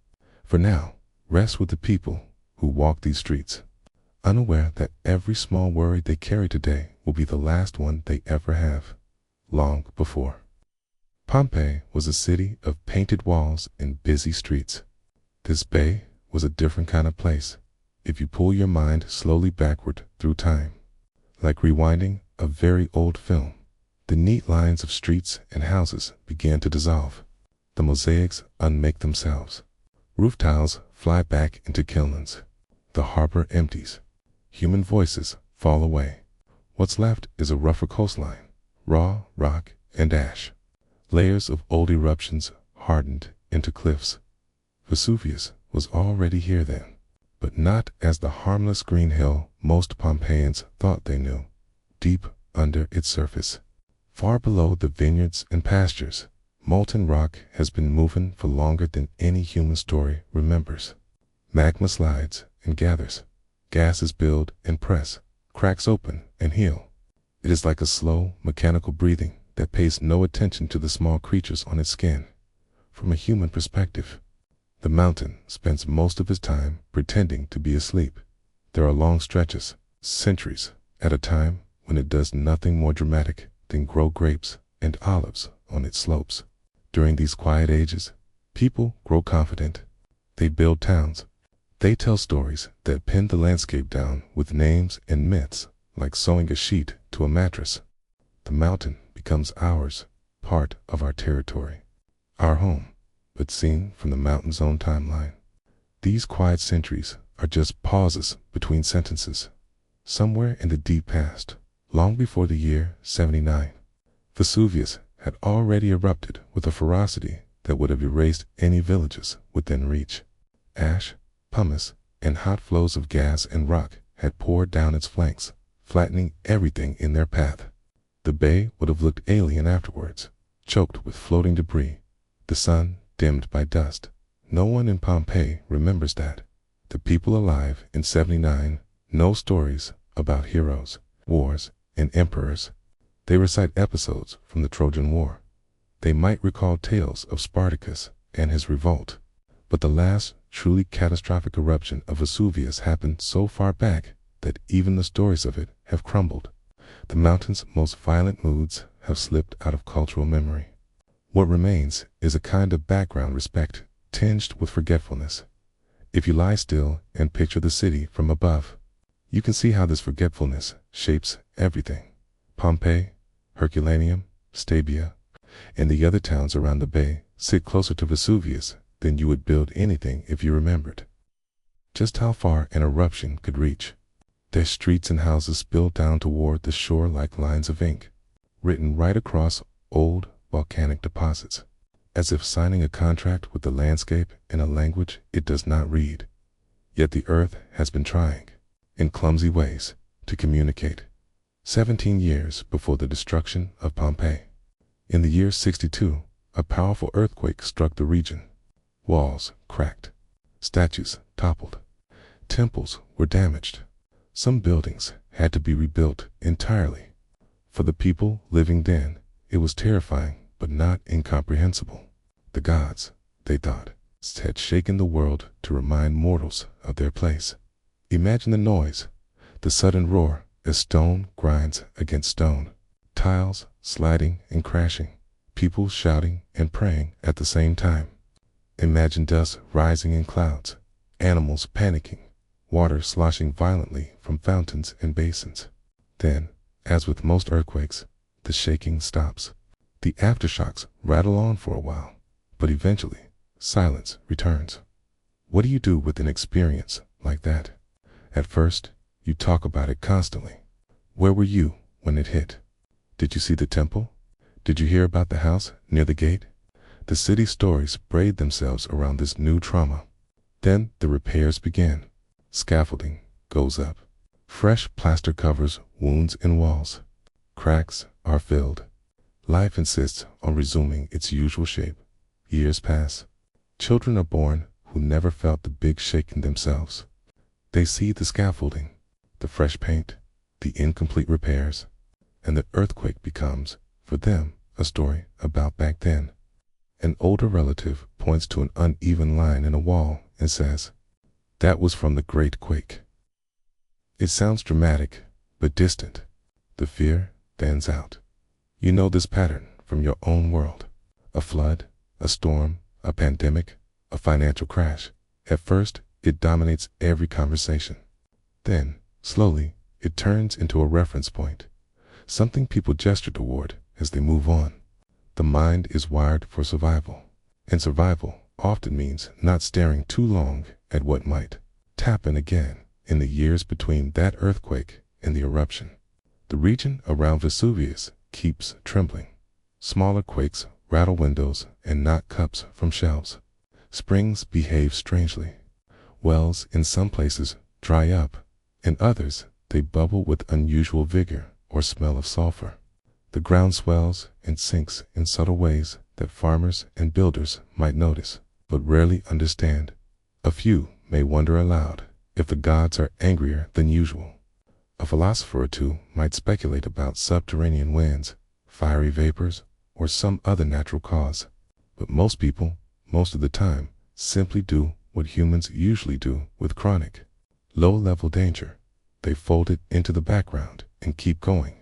S1: For now, rest with the people who walk these streets, unaware that every small worry they carry today will be the last one they ever have. Long before Pompeii was a city of painted walls and busy streets, this bay was a different kind of place. If you pull your mind slowly backward through time, like rewinding a very old film, the neat lines of streets and houses begin to dissolve. The mosaics unmake themselves. Roof tiles fly back into kilns. The harbor empties. Human voices fall away. What's left is a rougher coastline, raw rock and ash. Layers of old eruptions hardened into cliffs. Vesuvius was already here then, but not as the harmless green hill most Pompeians thought they knew. Deep under its surface, far below the vineyards and pastures, molten rock has been moving for longer than any human story remembers. Magma slides and gathers. Gases build and press. Cracks open and heal. It is like a slow, mechanical breathing that pays no attention to the small creatures on its skin. From a human perspective, the mountain spends most of its time pretending to be asleep. There are long stretches, centuries at a time, when it does nothing more dramatic than grow grapes and olives on its slopes. During these quiet ages, people grow confident. They build towns. They tell stories that pin the landscape down with names and myths, like sewing a sheet to a mattress. The mountain becomes ours, part of our territory, our home, but seen from the mountain's own timeline. These quiet centuries are just pauses between sentences. Somewhere in the deep past, long before the year 79, Vesuvius had already erupted with a ferocity that would have erased any villages within reach. Ash, pumice, and hot flows of gas and rock had poured down its flanks, flattening everything in their path. The bay would have looked alien afterwards, choked with floating debris, the sun dimmed by dust. No one in Pompeii remembers that. The people alive in 79 know stories about heroes, wars, and emperors. They recite episodes from the Trojan War. They might recall tales of Spartacus and his revolt. But the last truly catastrophic eruption of Vesuvius happened so far back that even the stories of it have crumbled. The mountain's most violent moods have slipped out of cultural memory. What remains is a kind of background respect tinged with forgetfulness. If you lie still and picture the city from above, you can see how this forgetfulness shapes everything. Pompeii, Herculaneum, Stabia, and the other towns around the bay sit closer to Vesuvius than you would build anything if you remembered just how far an eruption could reach. Their streets and houses spill down toward the shore like lines of ink, written right across old volcanic deposits, as if signing a contract with the landscape in a language it does not read. Yet the earth has been trying, in clumsy ways, to communicate. 17 years before the destruction of Pompeii, in the year 62, a powerful earthquake struck the region. Walls cracked, statues toppled, temples were damaged. Some buildings had to be rebuilt entirely. For the people living then, it was terrifying but not incomprehensible. The gods, they thought, had shaken the world to remind mortals of their place. Imagine the noise, the sudden roar as stone grinds against stone, tiles sliding and crashing, people shouting and praying at the same time. Imagine dust rising in clouds, animals panicking, water sloshing violently from fountains and basins. Then, as with most earthquakes, the shaking stops. The aftershocks rattle on for a while, but eventually, silence returns. What do you do with an experience like that? At first, You talk about it constantly. Where were you when it hit? Did you see the temple? Did you hear about the house near the gate? The city stories braid themselves around this new trauma. Then the repairs begin. Scaffolding goes up. Fresh plaster covers wounds in walls. Cracks are filled. Life insists on resuming its usual shape. Years pass. Children are born who never felt the big shake in themselves. They see the scaffolding, the fresh paint, the incomplete repairs, and the earthquake becomes, for them, a story about back then. An older relative points to an uneven line in a wall and says, "That was from the Great Quake." It sounds dramatic, but distant. The fear thins out. You know this pattern from your own world. A flood, a storm, a pandemic, a financial crash. At first, it dominates every conversation. Then, slowly, it turns into a reference point, something people gesture toward as they move on. The mind is wired for survival, and survival often means not staring too long at what might happen again in the years between that earthquake and the eruption. The region around Vesuvius keeps trembling. Smaller quakes rattle windows and knock cups from shelves. Springs behave strangely. Wells in some places dry up. In others, they bubble with unusual vigor or smell of sulfur. The ground swells and sinks in subtle ways that farmers and builders might notice, but rarely understand. A few may wonder aloud if the gods are angrier than usual. A philosopher or two might speculate about subterranean winds, fiery vapors, or some other natural cause. But most people, most of the time, simply do what humans usually do with chronic, low-level danger. They fold it into the background and keep going.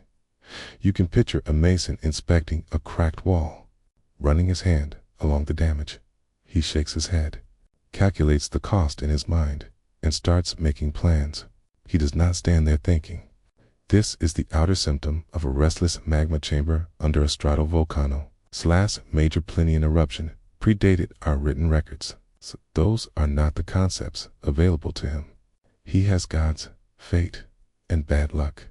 S1: You can picture a mason inspecting a cracked wall, running his hand along the damage. He shakes his head, calculates the cost in his mind, and starts making plans. He does not stand there thinking. This is the outer symptom of a restless magma chamber under a stratovolcano. Last major Plinian eruption predated our written records, so those are not the concepts available to him. He has gods, fate, and bad luck.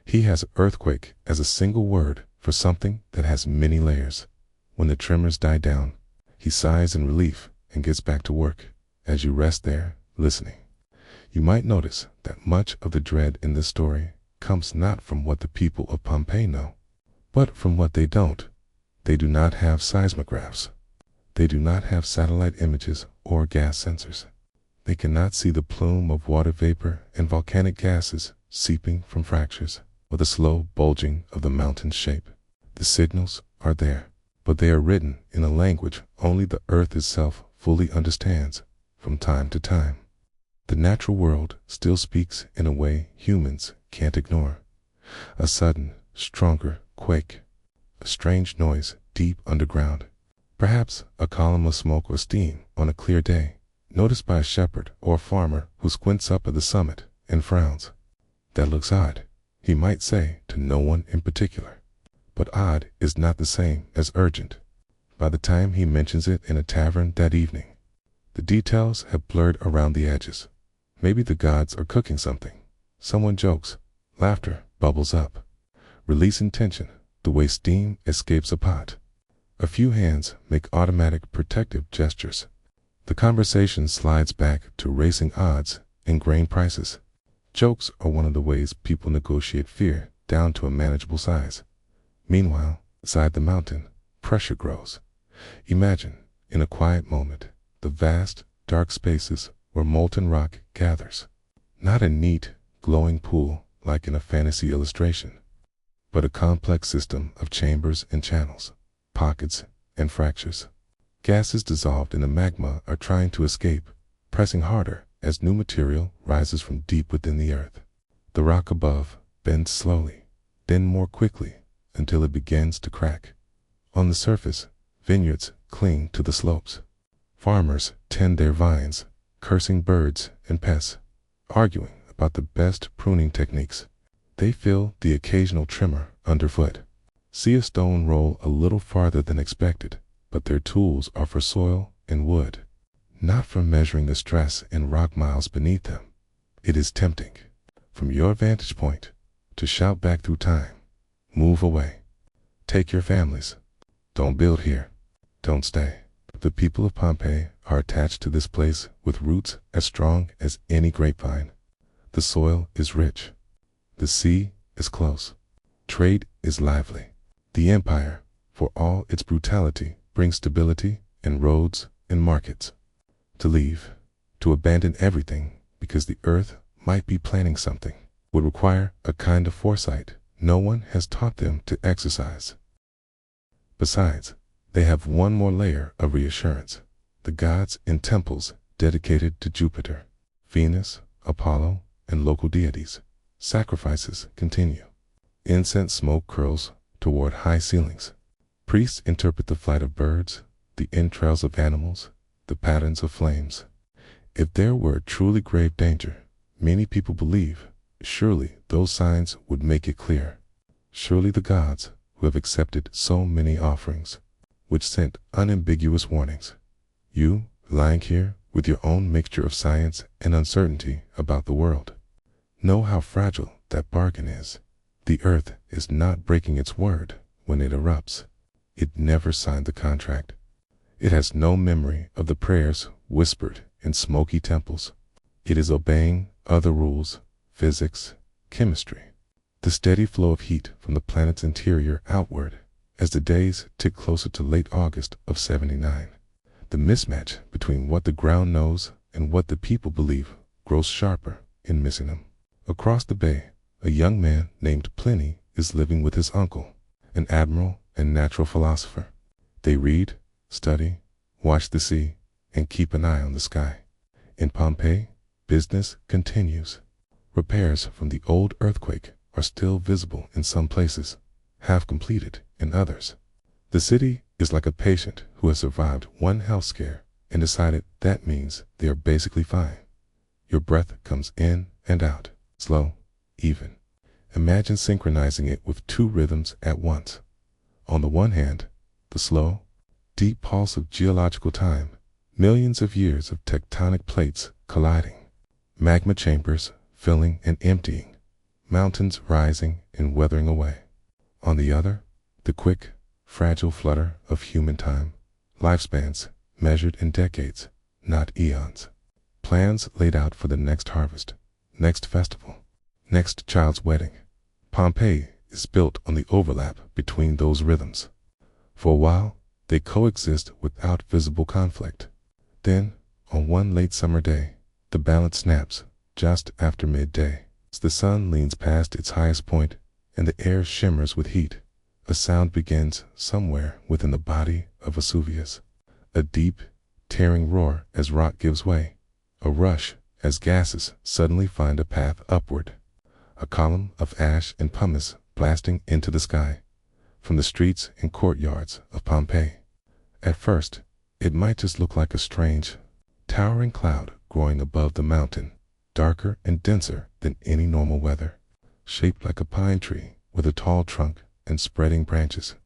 S1: He has earthquake as a single word for something that has many layers. When the tremors die down, he sighs in relief and gets back to work. As you rest there, listening, you might notice that much of the dread in this story comes not from what the people of Pompeii know, but from what they don't. They do not have seismographs. They do not have satellite images or gas sensors. They cannot see the plume of water vapor and volcanic gases seeping from fractures, or the slow bulging of the mountain's shape. The signals are there, but they are written in a language only the earth itself fully understands. From time to time, the natural world still speaks in a way humans can't ignore. A sudden, stronger quake, a strange noise deep underground, perhaps a column of smoke or steam on a clear day, noticed by a shepherd or a farmer who squints up at the summit and frowns. That looks odd, he might say to no one in particular. But odd is not the same as urgent. By the time he mentions it in a tavern that evening, the details have blurred around the edges. Maybe the gods are cooking something. Someone jokes. Laughter bubbles up, releasing tension the way steam escapes a pot. A few hands make automatic protective gestures. The conversation slides back to racing odds and grain prices. Jokes are one of the ways people negotiate fear down to a manageable size. Meanwhile, inside the mountain, pressure grows. Imagine, in a quiet moment, the vast, dark spaces where molten rock gathers. Not a neat, glowing pool like in a fantasy illustration, but a complex system of chambers and channels, pockets and fractures. Gases dissolved in the magma are trying to escape, pressing harder as new material rises from deep within the earth. The rock above bends slowly, then more quickly, until it begins to crack. On the surface, vineyards cling to the slopes. Farmers tend their vines, cursing birds and pests, arguing about the best pruning techniques. They feel the occasional tremor underfoot. See a stone roll a little farther than expected, but their tools are for soil and wood, not for measuring the stress in rock miles beneath them. It is tempting. from your vantage point, to shout back through time, move away. Take your families. Don't build here. Don't stay. The people of Pompeii are attached to this place with roots as strong as any grapevine. The soil is rich. The sea is close. Trade is lively. The empire, for all its brutality, brings stability in roads and markets. To leave, to abandon everything because the earth might be planning something, would require a kind of foresight no one has taught them to exercise. Besides, they have one more layer of reassurance. The gods in temples dedicated to Jupiter, Venus, Apollo, and local deities. Sacrifices continue. Incense smoke curls toward high ceilings. Priests interpret the flight of birds, the entrails of animals, the patterns of flames. If there were truly grave danger, many people believe, surely those signs would make it clear. Surely the gods, who have accepted so many offerings, which sent unambiguous warnings. You, lying here with your own mixture of science and uncertainty about the world, know how fragile that bargain is. The earth is not breaking its word when it erupts. It never signed the contract. It has no memory of the prayers whispered in smoky temples. It is obeying other rules, physics, chemistry. The steady flow of heat from the planet's interior outward as the days tick closer to late August of 79. The mismatch between what the ground knows and what the people believe grows sharper in missing them. Across the bay, a young man named Pliny is living with his uncle, an admiral and natural philosopher. They read, study, watch the sea, and keep an eye on the sky. In Pompeii, business continues. Repairs from the old earthquake are still visible in some places, half completed in others. The city is like a patient who has survived one health scare and decided that means they are basically fine. Your breath comes in and out, slow, even. Imagine synchronizing it with two rhythms at once. On the one hand, the slow, deep pulse of geological time, millions of years of tectonic plates colliding, magma chambers filling and emptying, mountains rising and weathering away. On the other, the quick, fragile flutter of human time, lifespans measured in decades, not eons. Plans laid out for the next harvest, next festival, next child's wedding. Pompeii is built on the overlap between those rhythms. For a while, they coexist without visible conflict. Then, on one late summer day, the balance snaps just after midday. As the sun leans past its highest point and the air shimmers with heat, a sound begins somewhere within the body of Vesuvius. A deep, tearing roar as rock gives way. A rush as gases suddenly find a path upward. A column of ash and pumice blasting into the sky from the streets and courtyards of Pompeii. At first, it might just look like a strange, towering cloud growing above the mountain, darker and denser than any normal weather, shaped like a pine tree with a tall trunk and spreading branches.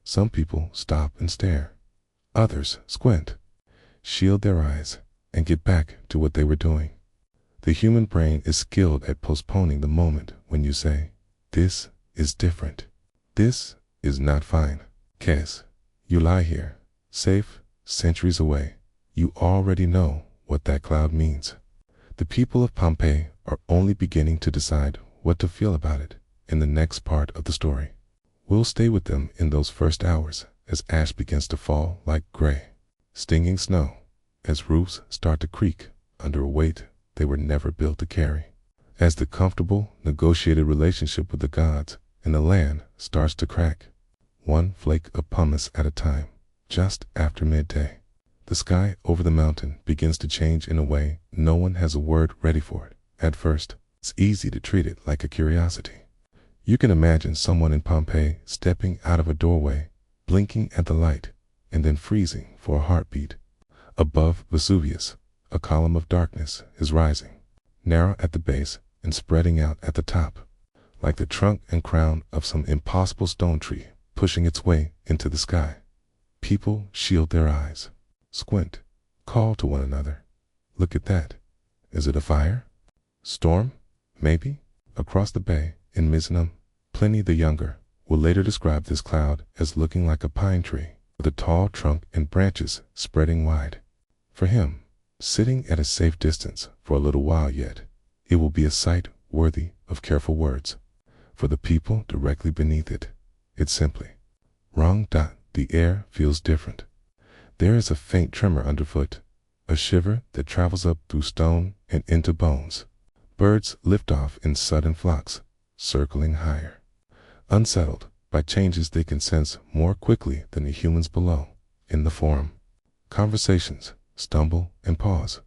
S1: Some people stop and stare. Others squint, shield their eyes, and get back to what they were doing. The human brain is skilled at postponing the moment when you say, "This is different. This is not fine." Kes, you lie here, safe, centuries away. You already know what that cloud means. The people of Pompeii are only beginning to decide what to feel about it in the next part of the story. We'll stay with them in those first hours as ash begins to fall like gray, stinging snow, as roofs start to creak under a weight they were never built to carry. As the comfortable, negotiated relationship with the gods and the land starts to crack, one flake of pumice at a time, just after midday. The sky over the mountain begins to change in a way no one has a word ready for it. At first, it's easy to treat it like a curiosity. You can imagine someone in Pompeii stepping out of a doorway, blinking at the light, and then freezing for a heartbeat. Above Vesuvius, a column of darkness is rising, narrow at the base and spreading out at the top, like the trunk and crown of some impossible stone tree pushing its way into the sky. People shield their eyes, squint, call to one another. Look at that. Is it a fire? Storm? Maybe? Across the bay, in Misenum, Pliny the Younger will later describe this cloud as looking like a pine tree, with a tall trunk and branches spreading wide. For him, sitting at a safe distance for a little while yet, it will be a sight worthy of careful words. For the people directly beneath it, it's simply wrong. The air feels different. There is a faint tremor underfoot, a shiver that travels up through stone and into bones. Birds lift off in sudden flocks, circling higher, unsettled by changes they can sense more quickly than the humans below. In the forum, conversations stumble and pause.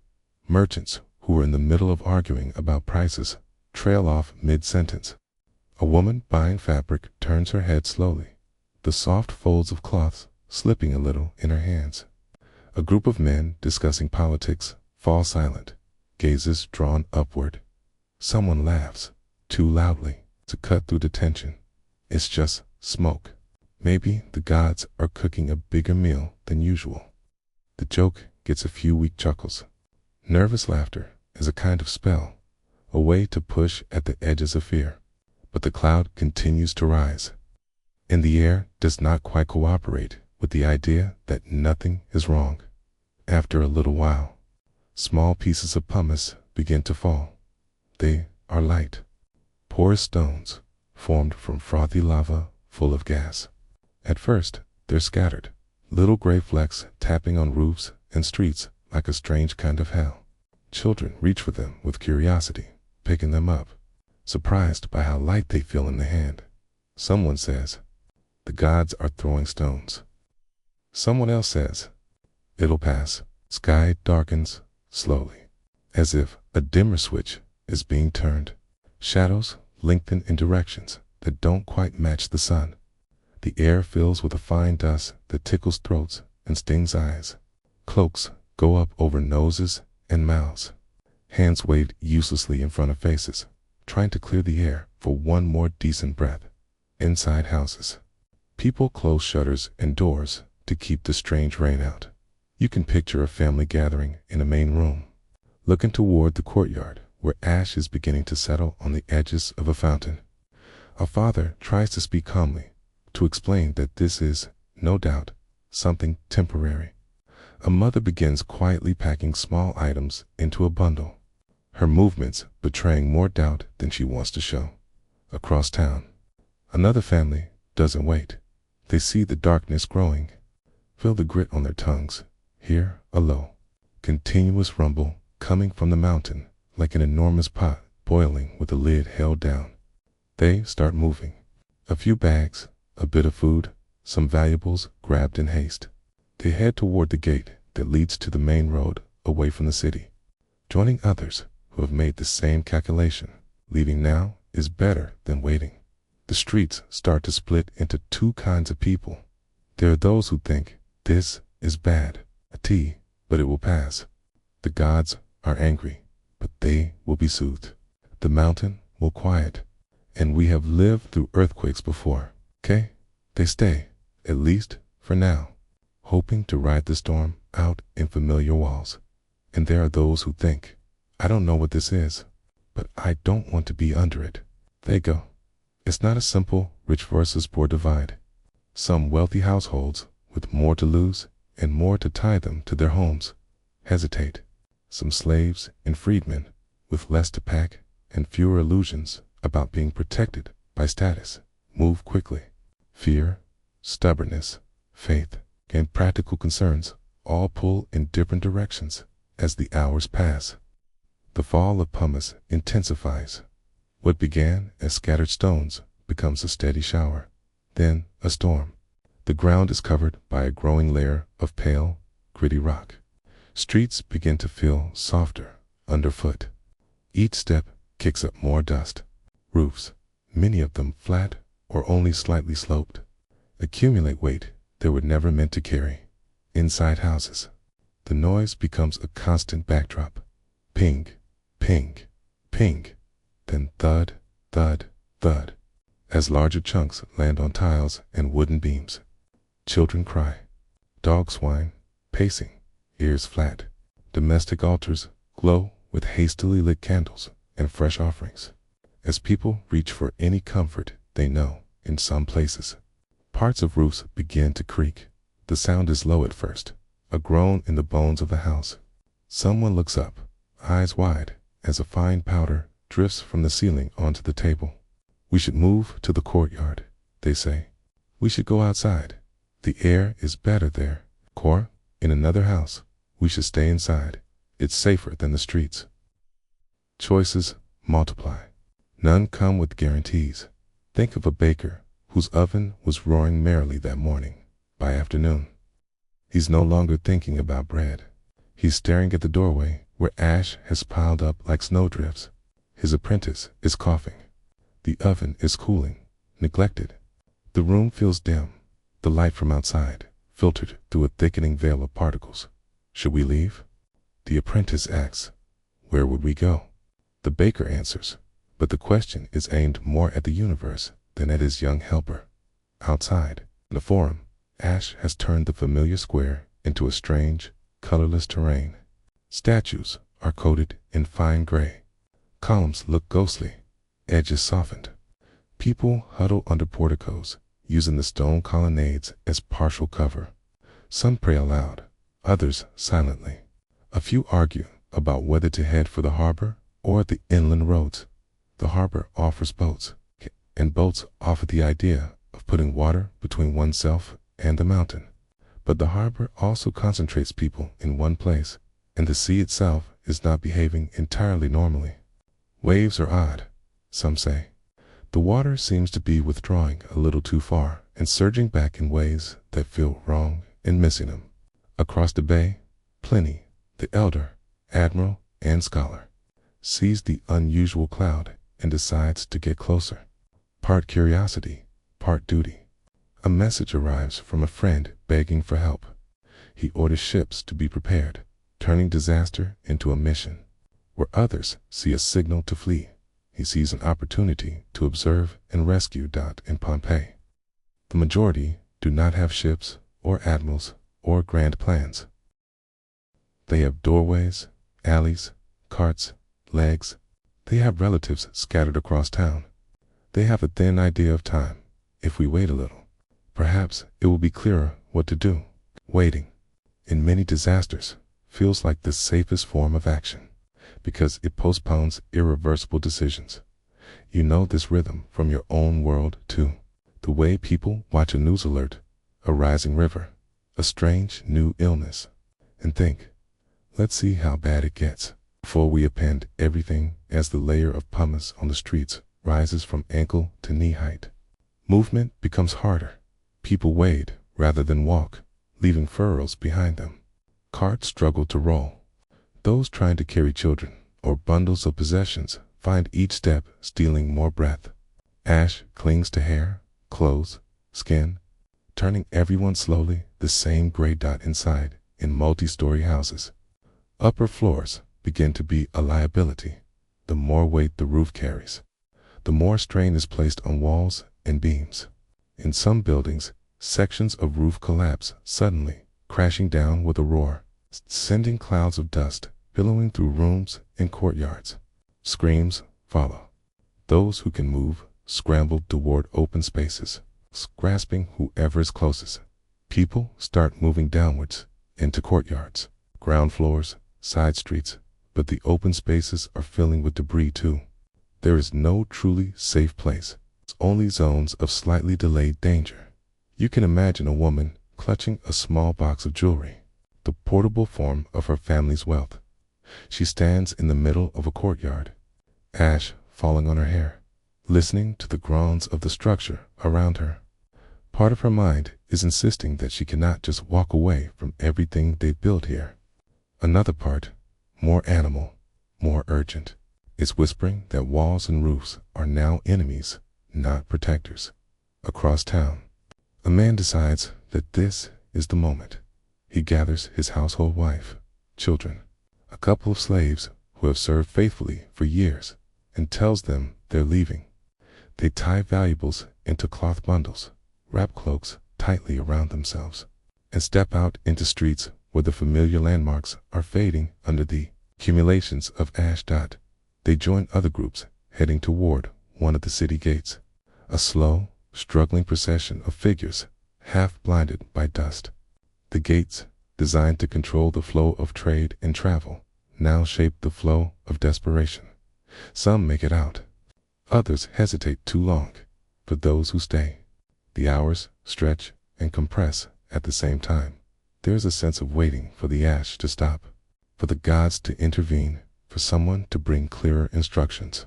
S1: Merchants who are in the middle of arguing about prices trail off mid-sentence. A woman buying fabric turns her head slowly, the soft folds of cloths slipping a little in her hands. A group of men discussing politics fall silent, gazes drawn upward. Someone laughs, too loudly to cut through the tension. It's just smoke. Maybe the gods are cooking a bigger meal than usual. The joke gets a few weak chuckles. Nervous laughter is a kind of spell, a way to push at the edges of fear. But the cloud continues to rise, and the air does not quite cooperate with the idea that nothing is wrong. After a little while, small pieces of pumice begin to fall. They are light, porous stones formed from frothy lava full of gas. At first, they're scattered, little gray flecks tapping on roofs and streets like a strange kind of hell. Children reach for them with curiosity, picking them up, surprised by how light they feel in the hand. Someone says, "The gods are throwing stones." Someone else says, "It'll pass." Sky darkens slowly, as if a dimmer switch is being turned. Shadows lengthen in directions that don't quite match the sun. The air fills with a fine dust that tickles throats and stings eyes. Cloaks go up over noses and mouths. Hands waved uselessly in front of faces, trying to clear the air for one more decent breath. Inside houses, people close shutters and doors to keep the strange rain out. You can picture a family gathering in a main room, looking toward the courtyard where ash is beginning to settle on the edges of a fountain. A father tries to speak calmly, to explain that this is, no doubt, something temporary. A mother begins quietly packing small items into a bundle, her movements betraying more doubt than she wants to show. Across town, another family doesn't wait. They see the darkness growing, feel the grit on their tongues, hear a low, continuous rumble coming from the mountain, like an enormous pot boiling with the lid held down. They start moving. A few bags, a bit of food, some valuables grabbed in haste. They head toward the gate that leads to the main road away from the city, joining others who have made the same calculation. Leaving now is better than waiting. The streets start to split into two kinds of people. There are those who think this is bad, but it will pass. The gods are angry, but they will be soothed. The mountain will quiet, and we have lived through earthquakes before. They stay, at least for now, hoping to ride the storm out in familiar walls. And there are those who think, I don't know what this is, but I don't want to be under it. They go. It's not a simple rich versus poor divide. Some wealthy households with more to lose and more to tie them to their homes hesitate. Some slaves and freedmen with less to pack and fewer illusions about being protected by status move quickly. Fear, stubbornness, faith, and practical concerns all pull in different directions as the hours pass. The fall of pumice intensifies. What began as scattered stones becomes a steady shower, then a storm. The ground is covered by a growing layer of pale, gritty rock. Streets begin to feel softer underfoot. Each step kicks up more dust. Roofs, many of them flat or only slightly sloped, accumulate weight they were never meant to carry. Inside houses, the noise becomes a constant backdrop. Ping, ping, ping, then thud, thud, thud, as larger chunks land on tiles and wooden beams. Children cry. Dogs whine, pacing, ears flat. Domestic altars glow with hastily lit candles and fresh offerings. as people reach for any comfort they know. In some places, parts of roofs begin to creak. The sound is low at first, a groan in the bones of the house. Someone looks up, eyes wide, as a fine powder drifts from the ceiling onto the table. We should move to the courtyard, they say. We should go outside. The air is better there. Or, in another house, we should stay inside. It's safer than the streets. Choices multiply. None come with guarantees. Think of a baker whose oven was roaring merrily that morning. By afternoon, he's no longer thinking about bread. He's staring at the doorway where ash has piled up like snowdrifts. His apprentice is coughing. The oven is cooling, neglected. The room feels dim. The light from outside, filtered through a thickening veil of particles. Should we leave? The apprentice asks, where would we go? The baker answers, but the question is aimed more at the universe than at his young helper. Outside, in the forum, ash has turned the familiar square into a strange, colorless terrain. Statues are coated in fine gray. Columns look ghostly, edges softened. People huddle under porticos, using the stone colonnades as partial cover. Some pray aloud, others silently. A few argue about whether to head for the harbor or the inland roads. The harbor offers boats, and boats offer the idea of putting water between oneself and the mountain. But the harbor also concentrates people in one place, and the sea itself is not behaving entirely normally. Waves are odd, some say. The water seems to be withdrawing a little too far and surging back in ways that feel wrong and missing them. Across the bay, Pliny, the elder, admiral, and scholar, sees the unusual cloud and decides to get closer. Part curiosity, part duty. A message arrives from a friend begging for help. He orders ships to be prepared, turning disaster into a mission. Where others see a signal to flee, he sees an opportunity to observe and rescue. In Pompeii, the majority do not have ships or admirals or grand plans. They have doorways, alleys, carts, legs. They have relatives scattered across town. They have a thin idea of time. If we wait a little, perhaps it will be clearer what to do. Waiting, in many disasters, feels like the safest form of action, because it postpones irreversible decisions. You know this rhythm from your own world too. The way people watch a news alert, a rising river, a strange new illness, and think, let's see how bad it gets, before we append everything as the layer of pumice on the streets rises from ankle to knee height. Movement becomes harder. People wade rather than walk, leaving furrows behind them. Carts struggle to roll. Those trying to carry children or bundles of possessions find each step stealing more breath. Ash clings to hair, clothes, skin, turning everyone slowly the same gray dot inside in multi-story houses. Upper floors begin to be a liability. The more weight the roof carries, the more strain is placed on walls and beams. In some buildings, sections of roof collapse suddenly, crashing down with a roar, sending clouds of dust billowing through rooms and courtyards. Screams follow. Those who can move scramble toward open spaces, grasping whoever is closest. People start moving downwards into courtyards, ground floors, side streets, but the open spaces are filling with debris too. There is no truly safe place. It's only zones of slightly delayed danger. You can imagine a woman clutching a small box of jewelry, the portable form of her family's wealth. She stands in the middle of a courtyard, ash falling on her hair, listening to the groans of the structure around her. Part of her mind is insisting that she cannot just walk away from everything they built here. Another part, more animal, more urgent, is whispering that walls and roofs are now enemies, not protectors. Across town, a man decides that this is the moment. He gathers his household wife, children, a couple of slaves who have served faithfully for years, and tells them they're leaving. They tie valuables into cloth bundles, wrap cloaks tightly around themselves, and step out into streets where the familiar landmarks are fading under the accumulations of ash. They join other groups heading toward one of the city gates. A slow, struggling procession of figures, half blinded by dust. The gates, designed to control the flow of trade and travel, now shape the flow of desperation. Some make it out. Others hesitate too long. For those who stay, the hours stretch and compress at the same time. There is a sense of waiting for the ash to stop, for the gods to intervene, for someone to bring clearer instructions.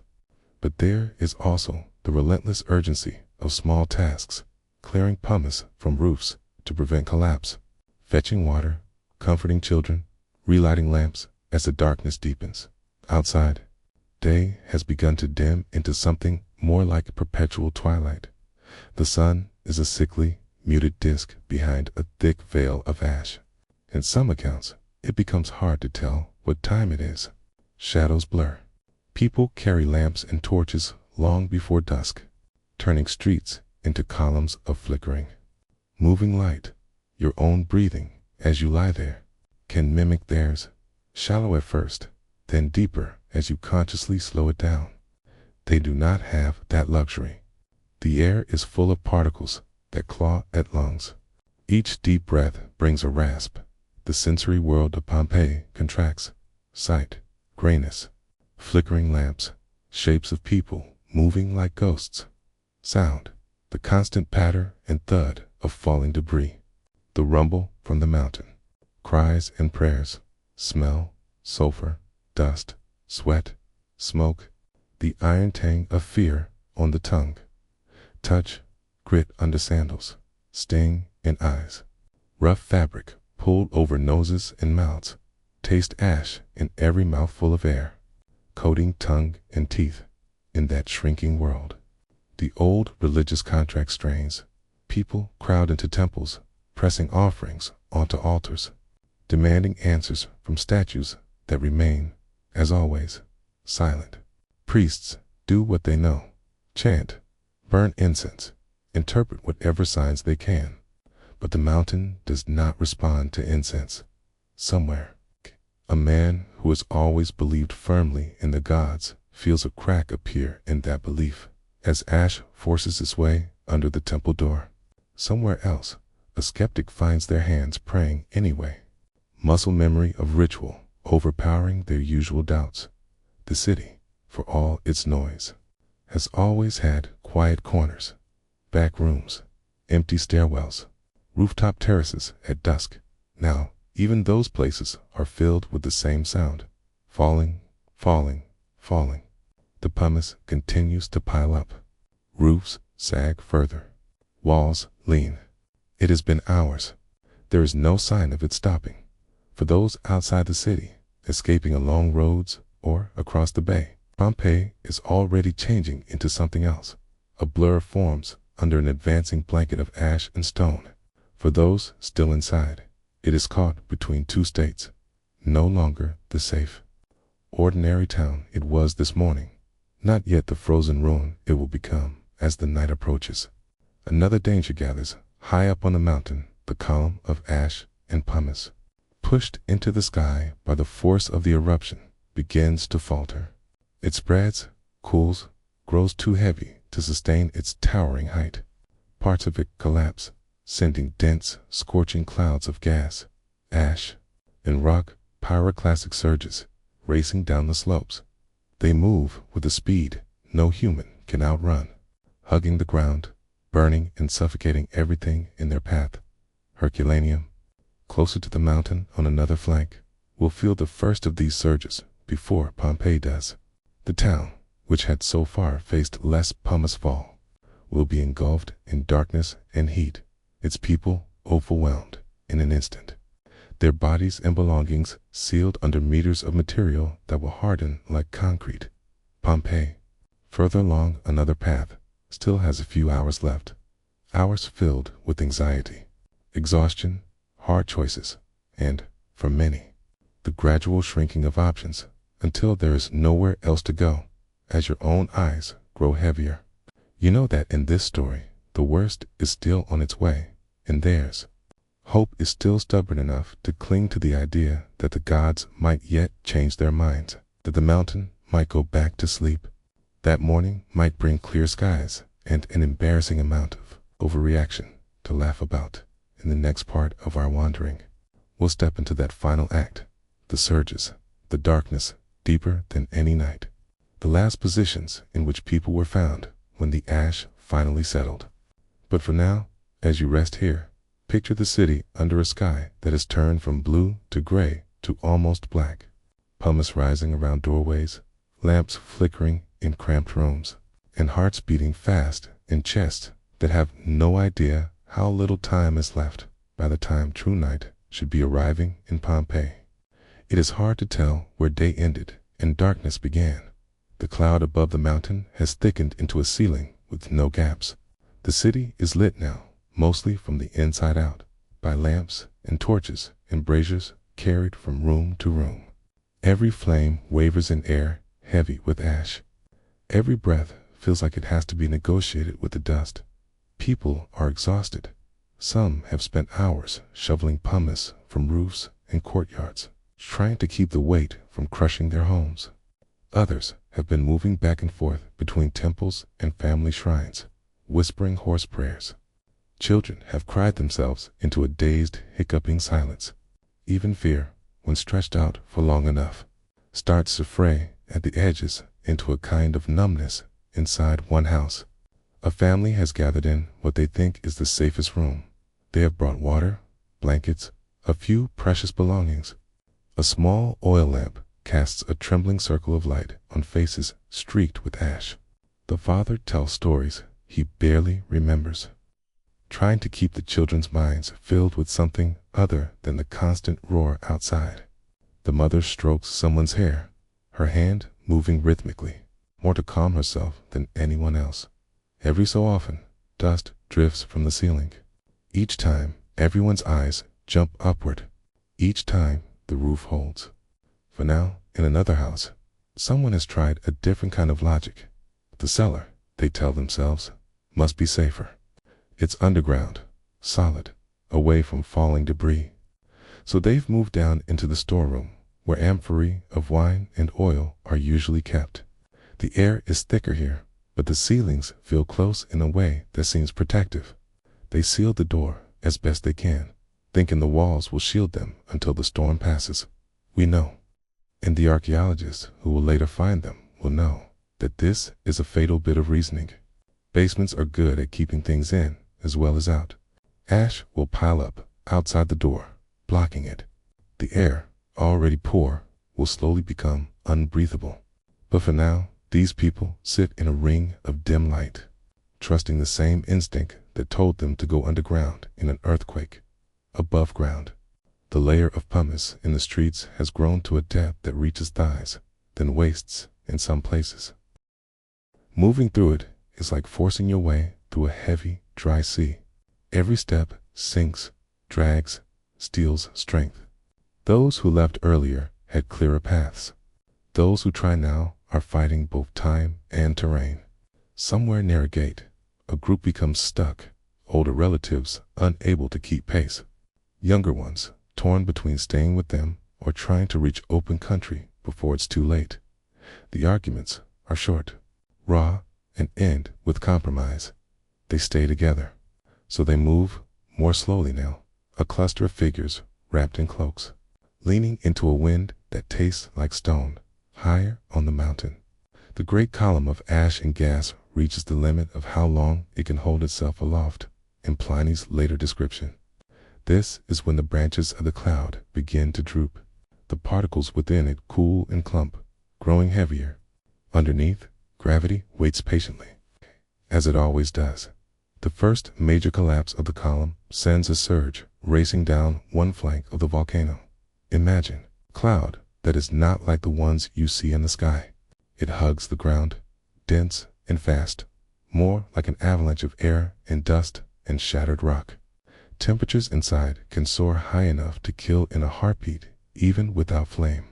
S1: But there is also the relentless urgency of small tasks, clearing pumice from roofs to prevent collapse, fetching water, comforting children, relighting lamps as the darkness deepens. Outside, day has begun to dim into something more like perpetual twilight. The sun is a sickly, muted disk behind a thick veil of ash. In some accounts, it becomes hard to tell what time it is. Shadows blur. People carry lamps and torches long before dusk, turning streets into columns of flickering. Moving light, your own breathing as you lie there, can mimic theirs, shallow at first, then deeper as you consciously slow it down. They do not have that luxury. The air is full of particles that claw at lungs. Each deep breath brings a rasp. The sensory world of Pompeii contracts. Sight, grayness, flickering lamps, shapes of people moving like ghosts. Sound, the constant patter and thud of falling debris. The rumble from the mountain. Cries and prayers. Smell, sulfur, dust, sweat, smoke. The iron tang of fear on the tongue. Touch, grit under sandals, sting in eyes. Rough fabric pulled over noses and mouths. Taste ash in every mouthful of air. Coating tongue and teeth in that shrinking world. The old religious contract strains. People crowd into temples, pressing offerings onto altars, demanding answers from statues that remain, as always, silent. Priests do what they know. Chant, burn incense, interpret whatever signs they can. But the mountain does not respond to incense. Somewhere, a man who has always believed firmly in the gods feels a crack appear in that belief as ash forces its way under the temple door. Somewhere else, a skeptic finds their hands praying anyway. Muscle memory of ritual overpowering their usual doubts. The city, for all its noise, has always had quiet corners, back rooms, empty stairwells, rooftop terraces at dusk. Now, even those places are filled with the same sound. Falling, falling, falling. The pumice continues to pile up. Roofs sag further. Walls lean. It has been hours. There is no sign of it stopping. For those outside the city, escaping along roads or across the bay, Pompeii is already changing into something else. A blur of forms under an advancing blanket of ash and stone. For those still inside, it is caught between two states, no longer the safe, ordinary town it was this morning, not yet the frozen ruin it will become as the night approaches. Another danger gathers high up on the mountain, the column of ash and pumice, pushed into the sky by the force of the eruption, begins to falter. It spreads, cools, grows too heavy to sustain its towering height. Parts of it collapse, sending dense, scorching clouds of gas, ash, and rock pyroclastic surges racing down the slopes. They move with a speed no human can outrun, hugging the ground, burning and suffocating everything in their path. Herculaneum, closer to the mountain on another flank, will feel the first of these surges before Pompeii does. The town, which had so far faced less pumice fall, will be engulfed in darkness and heat, its people overwhelmed in an instant, their bodies and belongings sealed under meters of material that will harden like concrete. Pompeii, further along another path, still has a few hours left, hours filled with anxiety, exhaustion, hard choices, and, for many, the gradual shrinking of options until there is nowhere else to go, as your own eyes grow heavier. You know that in this story, the worst is still on its way. In theirs, hope is still stubborn enough to cling to the idea that the gods might yet change their minds, that the mountain might go back to sleep. That morning might bring clear skies and an embarrassing amount of overreaction to laugh about. In the next part of our wandering, we'll step into that final act, the surges, the darkness deeper than any night, the last positions in which people were found when the ash finally settled. But for now, as you rest here, picture the city under a sky that has turned from blue to gray to almost black, pumice rising around doorways, lamps flickering in cramped rooms, and hearts beating fast in chests that have no idea how little time is left by the time true night should be arriving in Pompeii. It is hard to tell where day ended and darkness began. The cloud above the mountain has thickened into a ceiling with no gaps. The city is lit now, mostly from the inside out, by lamps and torches and braziers carried from room to room. Every flame wavers in air heavy with ash. Every breath feels like it has to be negotiated with the dust. People are exhausted. Some have spent hours shoveling pumice from roofs and courtyards, trying to keep the weight from crushing their homes. Others have been moving back and forth between temples and family shrines, whispering hoarse prayers. Children have cried themselves into a dazed, hiccuping silence. Even fear, when stretched out for long enough, starts to fray at the edges into a kind of numbness inside one house. A family has gathered in what they think is the safest room. They have brought water, blankets, a few precious belongings. A small oil lamp casts a trembling circle of light on faces streaked with ash. The father tells stories he barely remembers, trying to keep the children's minds filled with something other than the constant roar outside. The mother strokes someone's hair, her hand moving rhythmically, more to calm herself than anyone else. Every so often, dust drifts from the ceiling. Each time, everyone's eyes jump upward. Each time, the roof holds. For now, in another house, someone has tried a different kind of logic. The cellar, they tell themselves, must be safer. It's underground, solid, away from falling debris. So they've moved down into the storeroom, where amphorae of wine and oil are usually kept. The air is thicker here, but the ceilings feel close in a way that seems protective. They seal the door as best they can, thinking the walls will shield them until the storm passes. We know, and the archaeologists who will later find them will know, that this is a fatal bit of reasoning. Basements are good at keeping things in as well as out. Ash will pile up outside the door, blocking it. The air, already poor, will slowly become unbreathable. But for now, these people sit in a ring of dim light, trusting the same instinct that told them to go underground in an earthquake. Above ground, the layer of pumice in the streets has grown to a depth that reaches thighs, then wastes in some places. Moving through it is like forcing your way through a heavy, dry sea. Every step sinks, drags, steals strength. Those who left earlier had clearer paths. Those who try now are fighting both time and terrain. Somewhere near a gate, a group becomes stuck, older relatives unable to keep pace. Younger ones torn between staying with them or trying to reach open country before it's too late. The arguments are short, raw, and end with compromise. They stay together, so they move more slowly now, a cluster of figures wrapped in cloaks, leaning into a wind that tastes like stone. Higher on the mountain, the great column of ash and gas reaches the limit of how long it can hold itself aloft, in Pliny's later description. This is when the branches of the cloud begin to droop, the particles within it cool and clump, growing heavier. Underneath, gravity waits patiently, as it always does. The first major collapse of the column sends a surge racing down one flank of the volcano. Imagine cloud that is not like the ones you see in the sky. It hugs the ground, dense and fast, more like an avalanche of air and dust and shattered rock. Temperatures inside can soar high enough to kill in a heartbeat, even without flame.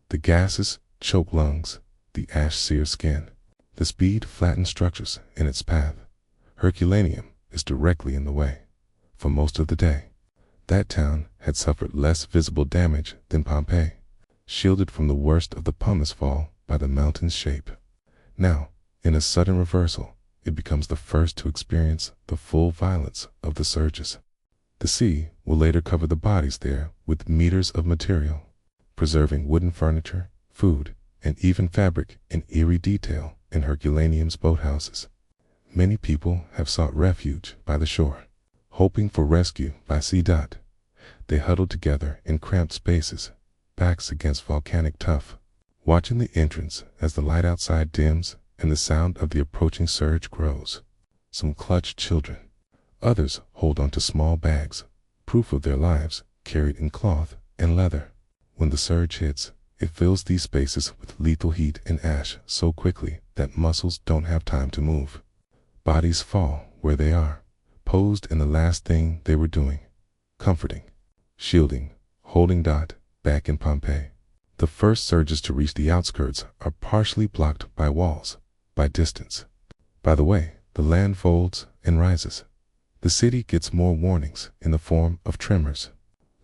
S1: The gases choke lungs, the ash sears skin. The speed flattens structures in its path. Herculaneum is directly in the way. For most of the day, that town had suffered less visible damage than Pompeii, shielded from the worst of the pumice fall by the mountain's shape. Now, In a sudden reversal, it becomes the first to experience the full violence of the surges. The sea will later cover the bodies there with meters of material, preserving wooden furniture, food, and even fabric in eerie detail in Herculaneum's boathouses. Many people have sought refuge by the shore, hoping for rescue by sea. They huddle together in cramped spaces, backs against volcanic tuff, watching the entrance as the light outside dims and the sound of the approaching surge grows. Some clutch children. Others hold onto small bags, proof of their lives, carried in cloth and leather. When the surge hits, it fills these spaces with lethal heat and ash so quickly that muscles don't have time to move. Bodies fall where they are, posed in the last thing they were doing, comforting, shielding, holding. Back in Pompeii, the first surges to reach the outskirts are partially blocked by walls, by distance. By the way, the land folds and rises. The city gets more warnings in the form of tremors,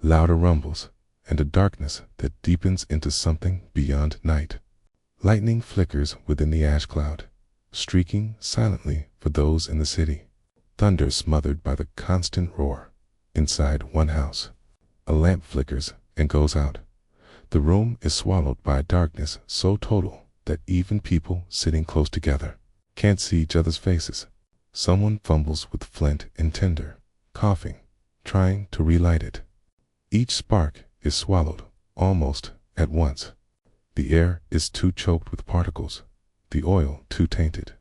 S1: louder rumbles, and a darkness that deepens into something beyond night. Lightning flickers within the ash cloud, streaking silently for those in the city. Thunder smothered by the constant roar. Inside one house, a lamp flickers and goes out. The room is swallowed by a darkness so total that even people sitting close together can't see each other's faces. Someone fumbles with flint and tinder, coughing, trying to relight it. Each spark is swallowed almost at once. The air is too choked with particles, the oil too tainted.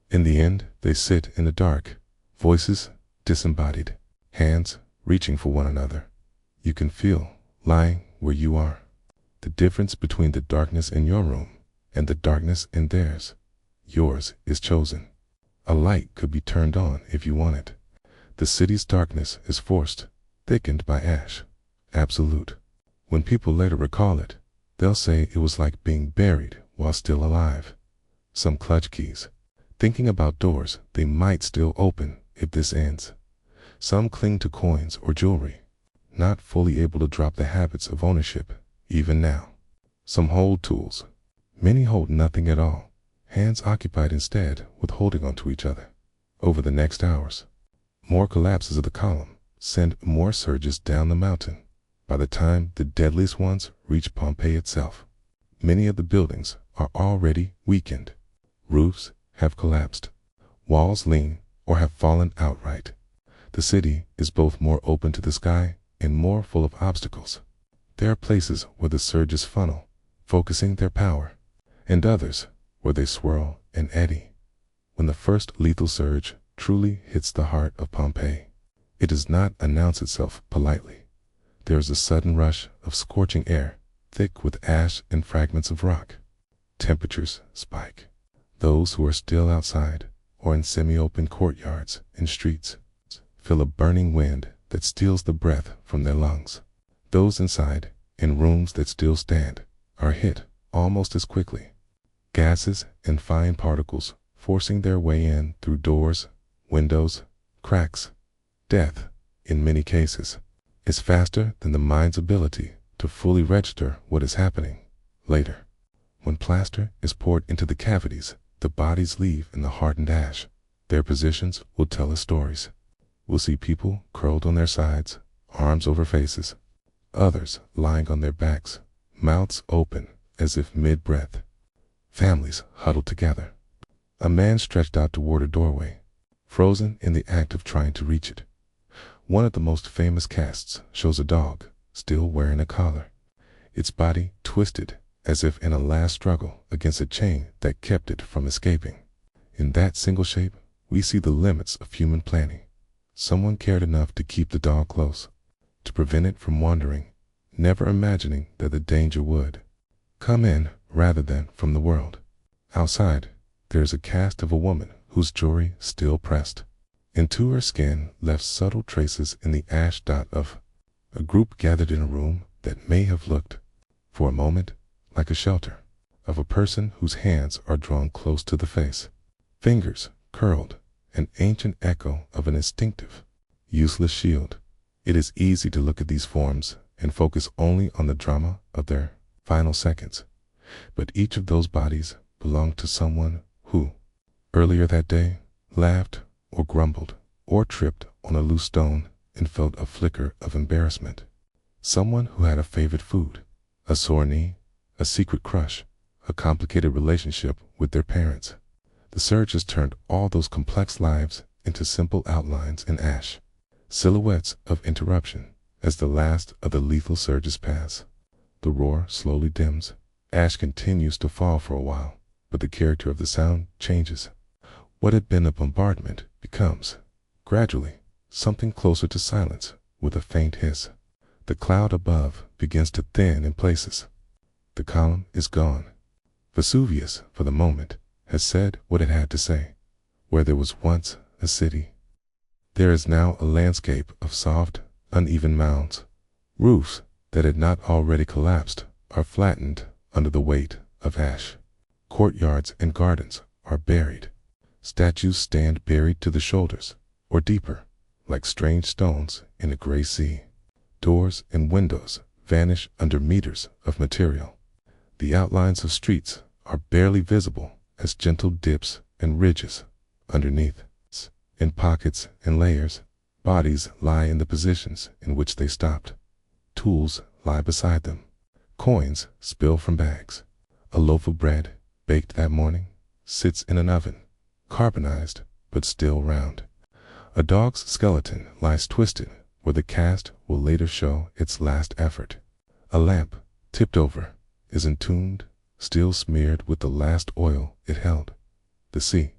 S1: In the end, they sit in the dark, voices disembodied, hands reaching for one another. You can feel, lying where you are, the difference between the darkness in your room and the darkness in theirs. Yours is chosen. A light could be turned on if you want it. The city's darkness is forced, thickened by ash. Absolute. When people later recall it, they'll say it was like being buried while still alive. Some clutch keys, thinking about doors they might still open if this ends. Some cling to coins or jewelry, not fully able to drop the habits of ownership, even now. Some hold tools. Many hold nothing at all, hands occupied instead with holding onto each other. Over the next hours, more collapses of the column send more surges down the mountain. By the time the deadliest ones reach Pompeii itself, many of the buildings are already weakened. Roofs have collapsed. Walls lean or have fallen outright. The city is both more open to the sky and more full of obstacles. There are places where the surges funnel, focusing their power, and others where they swirl and eddy. When the first lethal surge truly hits the heart of Pompeii, it does not announce itself politely. There is a sudden rush of scorching air, thick with ash and fragments of rock. Temperatures spike. Those who are still outside or in semi-open courtyards and streets feel a burning wind that steals the breath from their lungs. Those inside, in rooms that still stand, are hit almost as quickly. Gases and fine particles forcing their way in through doors, windows, cracks. Death, in many cases, is faster than the mind's ability to fully register what is happening. Later, when plaster is poured into the cavities, the bodies leave in the hardened ash. Their positions will tell us stories. We'll see people curled on their sides, arms over faces. Others lying on their backs, mouths open as if mid-breath. Families huddled together. A man stretched out toward a doorway, frozen in the act of trying to reach it. One of the most famous casts shows a dog, still wearing a collar, its body twisted as if in a last struggle against a chain that kept it from escaping. In that single shape, we see the limits of human planning. Someone cared enough to keep the dog close, to prevent it from wandering, never imagining that the danger would come in rather than from the world. Outside, there is a cast of a woman whose jewelry still pressed. Into her skin left subtle traces in the ash of a group gathered in a room that may have looked, for a moment, like a shelter, of a person whose hands are drawn close to the face, fingers curled, an ancient echo of an instinctive, useless shield. It is easy to look at these forms and focus only on the drama of their final seconds, but each of those bodies belonged to someone who, earlier that day, laughed or grumbled or tripped on a loose stone and felt a flicker of embarrassment. Someone who had a favorite food, a sore knee, a secret crush, a complicated relationship with their parents. The surges turned all those complex lives into simple outlines in ash, silhouettes of interruption as the last of the lethal surges pass. The roar slowly dims. Ash continues to fall for a while, but the character of the sound changes. What had been a bombardment becomes, gradually, something closer to silence with a faint hiss. The cloud above begins to thin in places. The column is gone. Vesuvius, for the moment, has said what it had to say. Where there was once a city, there is now a landscape of soft, uneven mounds. Roofs that had not already collapsed are flattened under the weight of ash. Courtyards and gardens are buried. Statues stand buried to the shoulders, or deeper, like strange stones in a gray sea. Doors and windows vanish under meters of material. The outlines of streets are barely visible as gentle dips and ridges underneath. In pockets and layers, bodies lie in the positions in which they stopped. Tools lie beside them. Coins spill from bags. A loaf of bread, baked that morning, sits in an oven, carbonized but still round. A dog's skeleton lies twisted where the cast will later show its last effort. A lamp, tipped over, is entombed, still smeared with the last oil it held. The sea,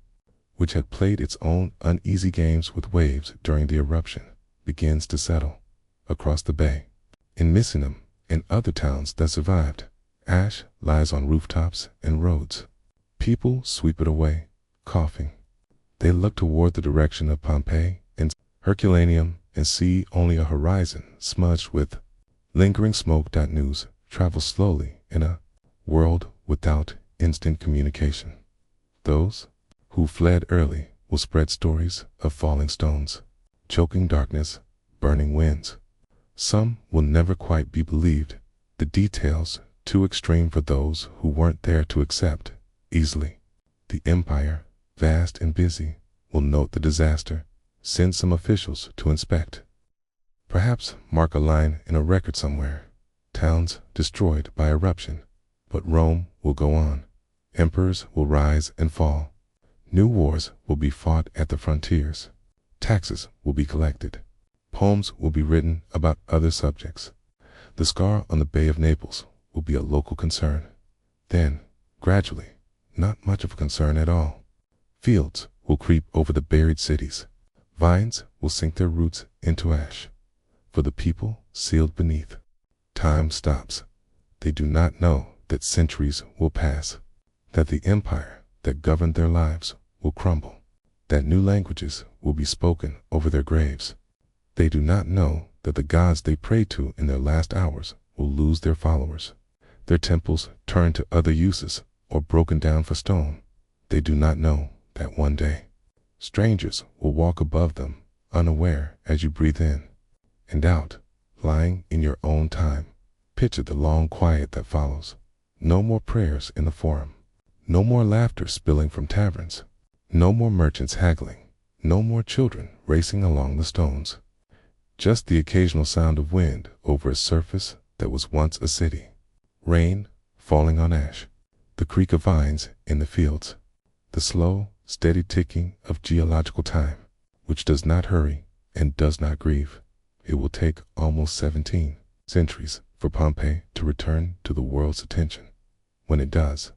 S1: which had played its own uneasy games with waves during the eruption, begins to settle. Across the bay, in Misenum and other towns that survived, ash lies on rooftops and roads. People sweep it away, coughing. They look toward the direction of Pompeii and Herculaneum and see only a horizon smudged with lingering smoke. News travels slowly in a world without instant communication. Those who fled early will spread stories of falling stones, choking darkness, burning winds. Some will never quite be believed, the details too extreme for those who weren't there to accept easily. The empire, vast and busy, will note the disaster, send some officials to inspect. Perhaps mark a line in a record somewhere. Towns destroyed by eruption, but Rome will go on. Emperors will rise and fall. New wars will be fought at the frontiers. Taxes will be collected. Poems will be written about other subjects. The scar on the Bay of Naples will be a local concern. Then, gradually, not much of a concern at all. Fields will creep over the buried cities. Vines will sink their roots into ash. For the people sealed beneath, time stops. They do not know that centuries will pass, that the empire that governed their lives will crumble, that new languages will be spoken over their graves. They do not know that the gods they prayed to in their last hours will lose their followers, their temples turned to other uses or broken down for stone. They do not know that one day, strangers will walk above them, unaware as you breathe in and out, lying in your own time. Picture the long quiet that follows. No more prayers in the forum. No more laughter spilling from taverns. No more merchants haggling. No more children racing along the stones. Just the occasional sound of wind over a surface that was once a city. Rain falling on ash. The creak of vines in the fields. The slow, steady ticking of geological time, which does not hurry and does not grieve. It will take almost 17 centuries for Pompeii to return to the world's attention. When it does,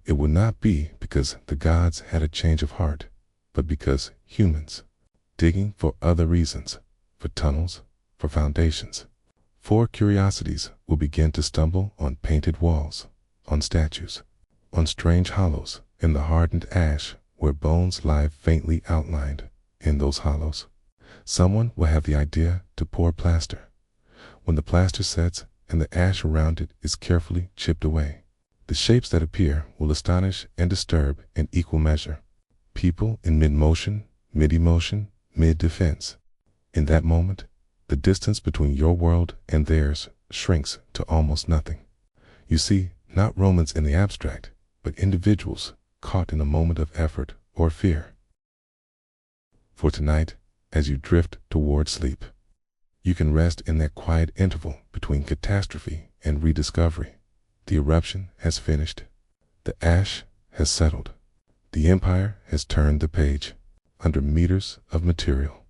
S1: it will not be because the gods had a change of heart, but because humans, digging for other reasons, for tunnels, for foundations, for curiosities, will begin to stumble on painted walls, on statues, on strange hollows in the hardened ash where bones lie faintly outlined. In those hollows, someone will have the idea to pour plaster. When the plaster sets and the ash around it is carefully chipped away, the shapes that appear will astonish and disturb in equal measure. People in mid-motion, mid-emotion, mid-defense. In that moment, the distance between your world and theirs shrinks to almost nothing. You see, not Romans in the abstract, but individuals caught in a moment of effort or fear. For tonight, as you drift toward sleep, you can rest in that quiet interval between catastrophe and rediscovery. The eruption has finished. The ash has settled. The empire has turned the page under meters of material.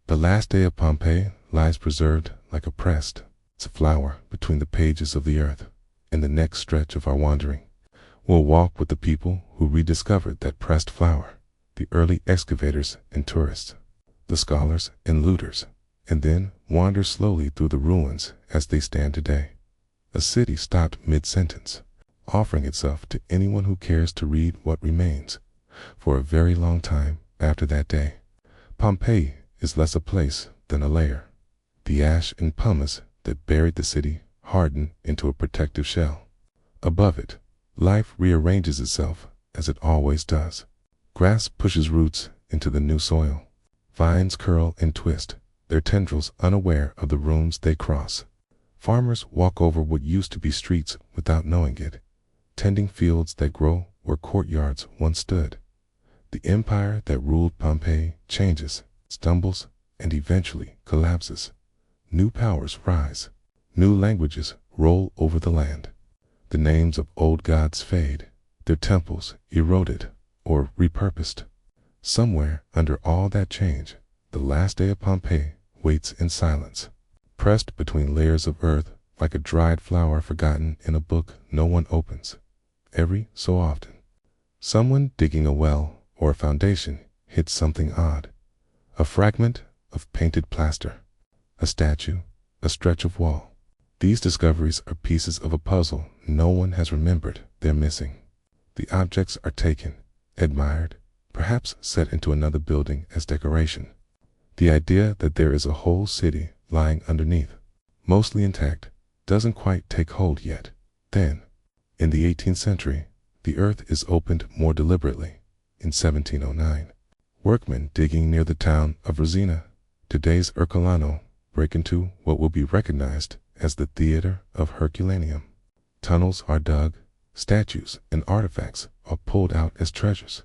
S1: The last day of Pompeii lies preserved like a pressed flower between the pages of the earth. In the next stretch of our wandering, we'll walk with the people who rediscovered that pressed flower, the early excavators and tourists, the scholars and looters, and then wander slowly through the ruins as they stand today. A city stopped mid-sentence, offering itself to anyone who cares to read what remains. For a very long time after that day, Pompeii is less a place than a layer. The ash and pumice that buried the city hardened into a protective shell. Above it, life rearranges itself as it always does. Grass pushes roots into the new soil. Vines curl and twist, their tendrils unaware of the rooms they cross. Farmers walk over what used to be streets without knowing it, tending fields that grow where courtyards once stood. The empire that ruled Pompeii changes, stumbles, and eventually collapses. New powers rise. New languages roll over the land. The names of old gods fade, their temples eroded or repurposed. Somewhere under all that change, the last day of Pompeii waits in silence, pressed between layers of earth like a dried flower forgotten in a book no one opens. Every so often, someone digging a well or a foundation hits something odd. A fragment of painted plaster, a statue, a stretch of wall. These discoveries are pieces of a puzzle no one has remembered they're missing. The objects are taken, admired, perhaps set into another building as decoration. The idea that there is a whole city lying underneath, mostly intact, doesn't quite take hold yet. Then, in the 18th century, the earth is opened more deliberately. In 1709, workmen digging near the town of Resina, today's Ercolano, break into what will be recognized as the Theater of Herculaneum. Tunnels are dug, statues and artifacts are pulled out as treasures.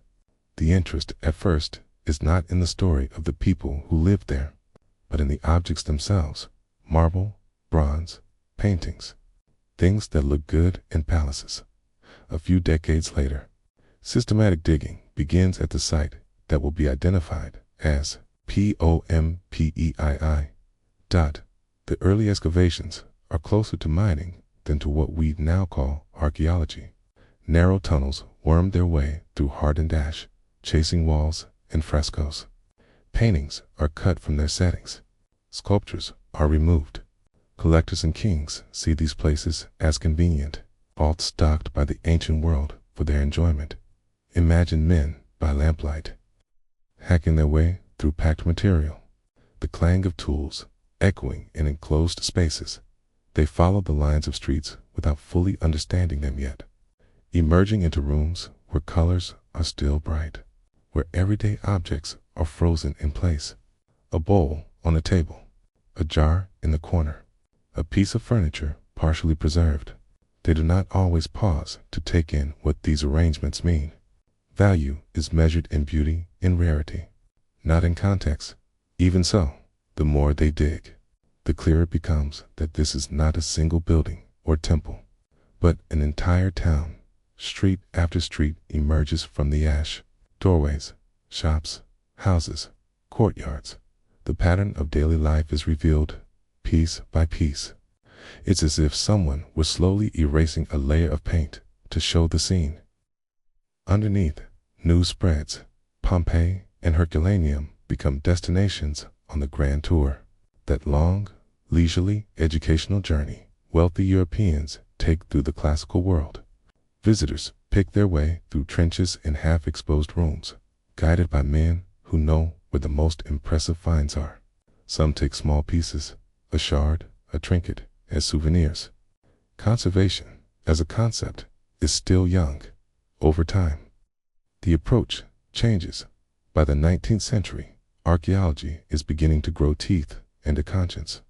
S1: The interest at first is not in the story of the people who lived there, but in the objects themselves: marble, bronze, paintings, things that look good in palaces. A few decades later, systematic digging begins at the site that will be identified as Pompeii. The early excavations are closer to mining than to what we now call archaeology. Narrow tunnels worm their way through hardened ash, chasing walls and frescoes. Paintings are cut from their settings. Sculptures are removed. Collectors and kings see these places as convenient, vaults stocked by the ancient world for their enjoyment. Imagine men by lamplight, hacking their way through packed material, the clang of tools echoing in enclosed spaces. They follow the lines of streets without fully understanding them yet, emerging into rooms where colors are still bright, where everyday objects are frozen in place. A bowl on a table, a jar in the corner, a piece of furniture partially preserved. They do not always pause to take in what these arrangements mean. Value is measured in beauty and rarity, not in context. Even so, the more they dig, the clearer it becomes that this is not a single building or temple, but an entire town. Street after street emerges from the ash. Doorways, shops, houses, courtyards. The pattern of daily life is revealed, piece by piece. It's as if someone was slowly erasing a layer of paint to show the scene. Underneath, news spreads. Pompeii and Herculaneum become destinations on the grand tour. That long, leisurely educational journey wealthy Europeans take through the classical world. Visitors pick their way through trenches and half-exposed rooms, guided by men who know where the most impressive finds are. Some take small pieces, a shard, a trinket, as souvenirs. Conservation, as a concept, is still young. Over time, the approach changes. By the 19th century, archaeology is beginning to grow teeth and a conscience.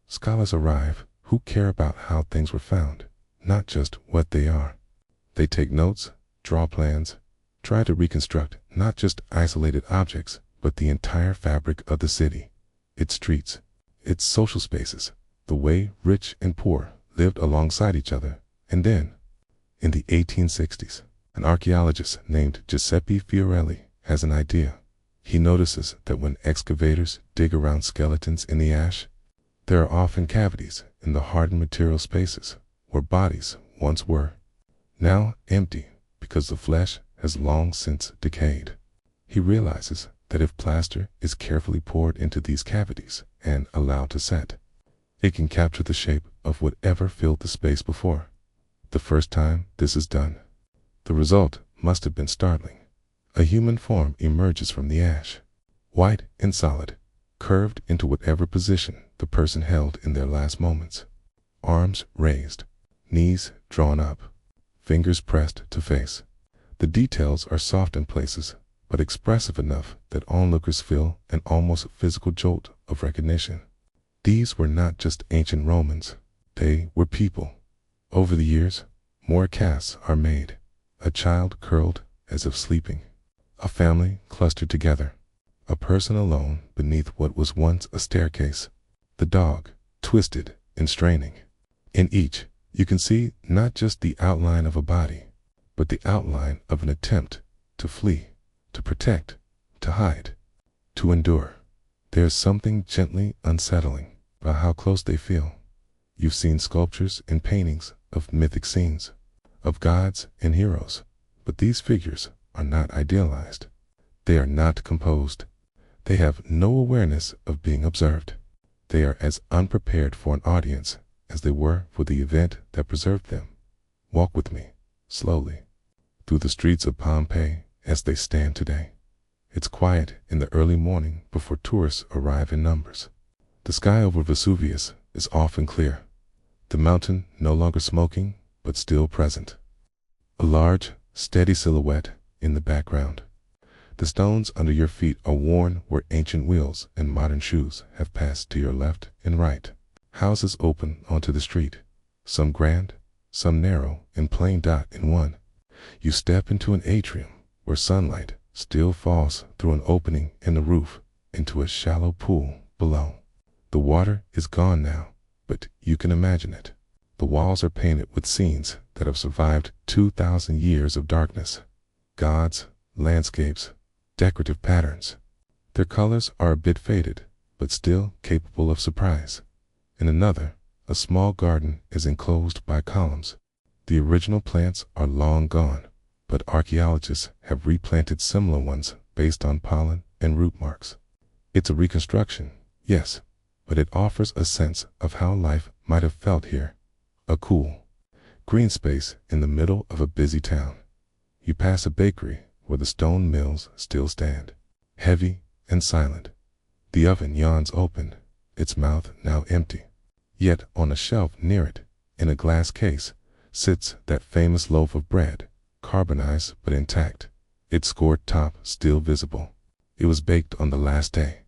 S1: Scholars arrive who care about how things were found, not just what they are. They take notes, draw plans, try to reconstruct not just isolated objects, but the entire fabric of the city, its streets, its social spaces, the way rich and poor lived alongside each other. And then, in the 1860s, an archaeologist named Giuseppe Fiorelli has an idea. He notices that when excavators dig around skeletons in the ash, there are often cavities in the hardened material spaces where bodies once were, now empty because the flesh has long since decayed. He realizes that if plaster is carefully poured into these cavities and allowed to set, it can capture the shape of whatever filled the space before. The first time this is done, the result must have been startling. A human form emerges from the ash, white and solid, curved into whatever position the person held in their last moments. Arms raised, knees drawn up, fingers pressed to face. The details are soft in places, but expressive enough that onlookers feel an almost physical jolt of recognition. These were not just ancient Romans, they were people. Over the years, more casts are made. A child curled as if sleeping, a family clustered together, a person alone beneath what was once a staircase, the dog twisted and straining. In each, you can see not just the outline of a body, but the outline of an attempt to flee, to protect, to hide, to endure. There's something gently unsettling about how close they feel. You've seen sculptures and paintings of mythic scenes, of gods and heroes, but these figures are not idealized. They are not composed. They have no awareness of being observed. They are as unprepared for an audience as they were for the event that preserved them. Walk with me, slowly, through the streets of Pompeii as they stand today. It's quiet in the early morning before tourists arrive in numbers. The sky over Vesuvius is often clear, the mountain no longer smoking but still present. A large, steady silhouette in the background. The stones under your feet are worn where ancient wheels and modern shoes have passed to your left and right. Houses open onto the street, some grand, some narrow and plain dot in one. You step into an atrium where sunlight still falls through an opening in the roof into a shallow pool below. The water is gone now, but you can imagine it. The walls are painted with scenes that have survived 2,000 years of darkness. Gods, landscapes, decorative patterns. Their colors are a bit faded, but still capable of surprise. In another, a small garden is enclosed by columns. The original plants are long gone, but archaeologists have replanted similar ones based on pollen and root marks. It's a reconstruction, yes, but it offers a sense of how life might have felt here. A cool, green space in the middle of a busy town. You pass a bakery where the stone mills still stand, heavy and silent. The oven yawns open, its mouth now empty. Yet on a shelf near it, in a glass case, sits that famous loaf of bread, carbonized but intact, its scored top still visible. It was baked on the last day.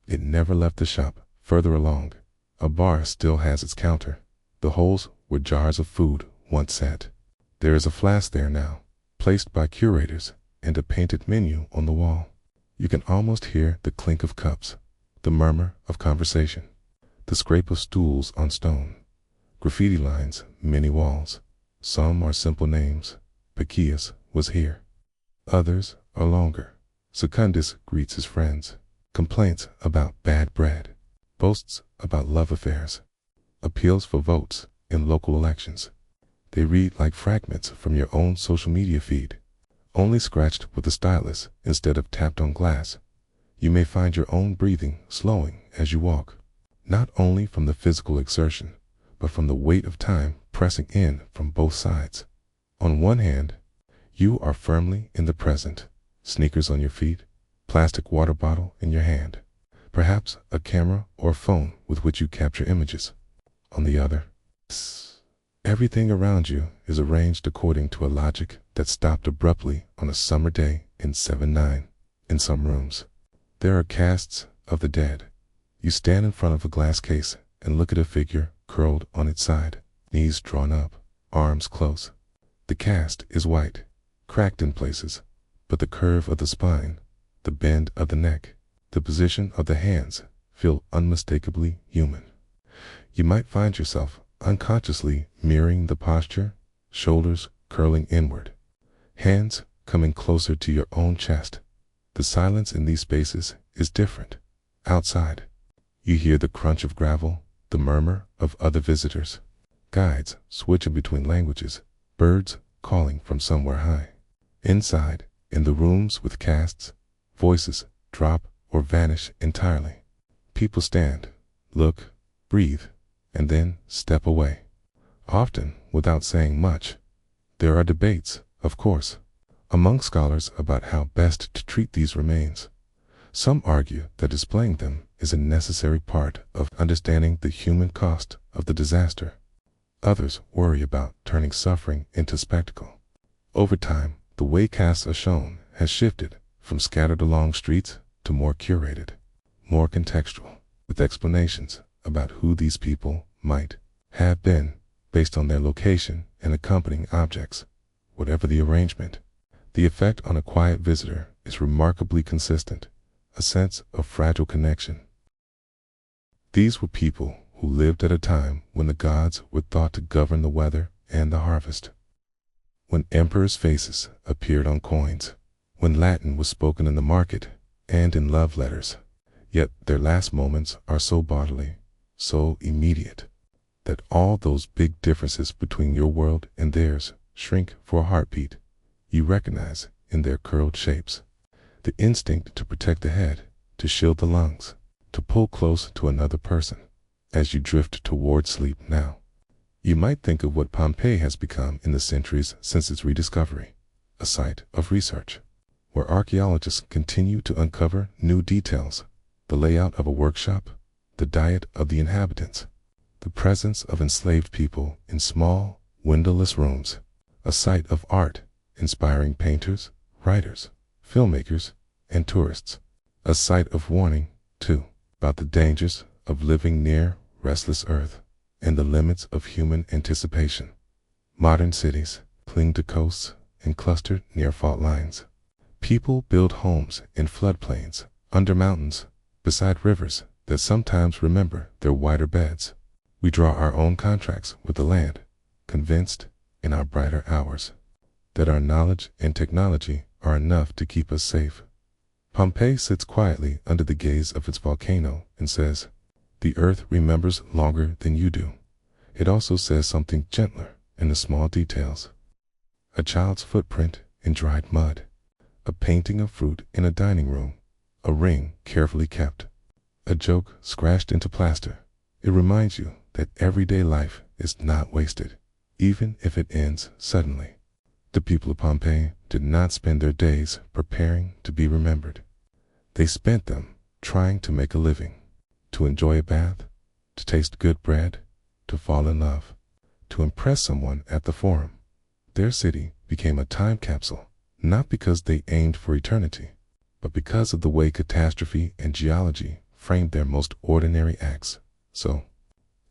S1: It never left the shop. Further along, a bar still has its counter, the holes where jars of food once sat. There is a flask there now, placed by curators, and a painted menu on the wall. You can almost hear the clink of cups, the murmur of conversation, the scrape of stools on stone. Graffiti lines many walls. Some are simple names. Pacius was here. Others are longer. Secundus greets his friends. Complaints about bad bread. Boasts about love affairs. Appeals for votes in local elections. They read like fragments from your own social media feed, only scratched with a stylus instead of tapped on glass. You may find your own breathing slowing as you walk, not only from the physical exertion, but from the weight of time pressing in from both sides. On one hand, you are firmly in the present, sneakers on your feet, plastic water bottle in your hand, perhaps a camera or phone with which you capture images. On the other, everything around you is arranged according to a logic that stopped abruptly on a summer day in 79. In some rooms, there are casts of the dead. You stand in front of a glass case and look at a figure curled on its side, knees drawn up, arms close. The cast is white, cracked in places, but the curve of the spine, the bend of the neck, the position of the hands feel unmistakably human. You might find yourself unconsciously mirroring the posture, shoulders curling inward, hands coming closer to your own chest. The silence in these spaces is different. Outside, you hear the crunch of gravel, the murmur of other visitors, guides switching between languages, birds calling from somewhere high. Inside, in the rooms with casts, voices drop or vanish entirely. People stand, look, breathe, and then step away, often without saying much. There are debates, of course, among scholars about how best to treat these remains. Some argue that displaying them is a necessary part of understanding the human cost of the disaster. Others worry about turning suffering into spectacle. Over time, the way casts are shown has shifted from scattered along streets to more curated, more contextual, with explanations about who these people might have been based on their location and accompanying objects. Whatever the arrangement, the effect on a quiet visitor is remarkably consistent, a sense of fragile connection. These were people who lived at a time when the gods were thought to govern the weather and the harvest, when emperors' faces appeared on coins, when Latin was spoken in the market and in love letters. Yet their last moments are so bodily, so immediate, that all those big differences between your world and theirs shrink for a heartbeat. You recognize in their curled shapes the instinct to protect the head, to shield the lungs, to pull close to another person. As you drift toward sleep now, you might think of what Pompeii has become in the centuries since its rediscovery, a site of research, where archaeologists continue to uncover new details, the layout of a workshop, the diet of the inhabitants, the presence of enslaved people in small, windowless rooms, a site of art inspiring painters, writers, filmmakers, and tourists, a site of warning, too, about the dangers of living near restless earth and the limits of human anticipation. Modern cities cling to coasts and cluster near fault lines. People build homes in floodplains, under mountains, beside rivers that sometimes remember their wider beds. We draw our own contracts with the land, convinced in our brighter hours that our knowledge and technology are enough to keep us safe. Pompeii sits quietly under the gaze of its volcano and says, "The earth remembers longer than you do." It also says something gentler in the small details. A child's footprint in dried mud, a painting of fruit in a dining room, a ring carefully kept, a joke scratched into plaster. It reminds you that everyday life is not wasted, even if it ends suddenly. The people of Pompeii did not spend their days preparing to be remembered. They spent them trying to make a living, to enjoy a bath, to taste good bread, to fall in love, to impress someone at the forum. Their city became a time capsule, not because they aimed for eternity, but because of the way catastrophe and geology framed their most ordinary acts. So,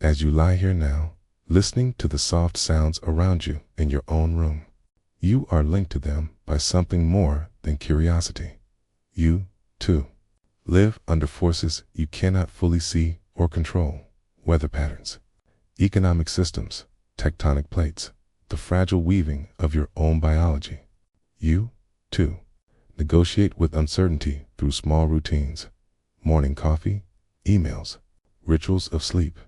S1: as you lie here now, listening to the soft sounds around you in your own room, you are linked to them by something more than curiosity. You, too, live under forces you cannot fully see or control: weather patterns, economic systems, tectonic plates, the fragile weaving of your own biology. You, too, negotiate with uncertainty through small routines: morning coffee, emails, rituals of sleep.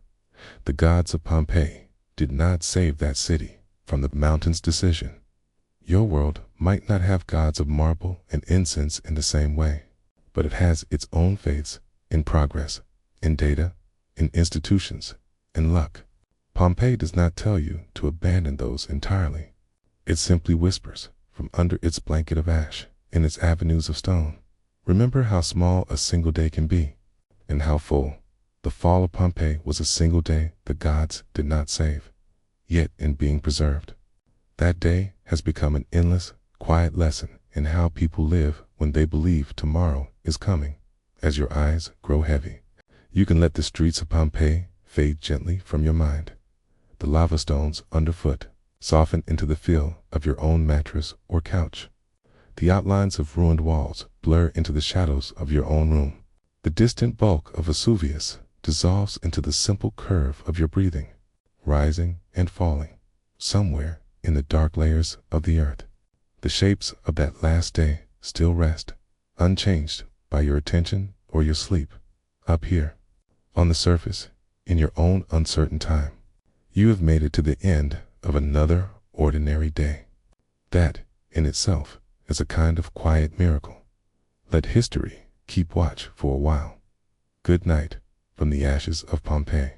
S1: The gods of Pompeii did not save that city from the mountain's decision. Your world might not have gods of marble and incense in the same way, but it has its own faiths in progress, in data, in institutions, in luck. Pompeii does not tell you to abandon those entirely. It simply whispers from under its blanket of ash, in its avenues of stone, remember how small a single day can be, and how full. The fall of Pompeii was a single day the gods did not save, yet in being preserved, that day has become an endless, quiet lesson in how people live when they believe tomorrow is coming. As your eyes grow heavy, you can let the streets of Pompeii fade gently from your mind. The lava stones underfoot soften into the feel of your own mattress or couch. The outlines of ruined walls blur into the shadows of your own room. The distant bulk of Vesuvius dissolves into the simple curve of your breathing, rising and falling, somewhere in the dark layers of the earth. The shapes of that last day still rest, unchanged by your attention or your sleep, up here, on the surface, in your own uncertain time. You have made it to the end of another ordinary day. That, in itself, is a kind of quiet miracle. Let history keep watch for a while. Good night from the ashes of Pompeii.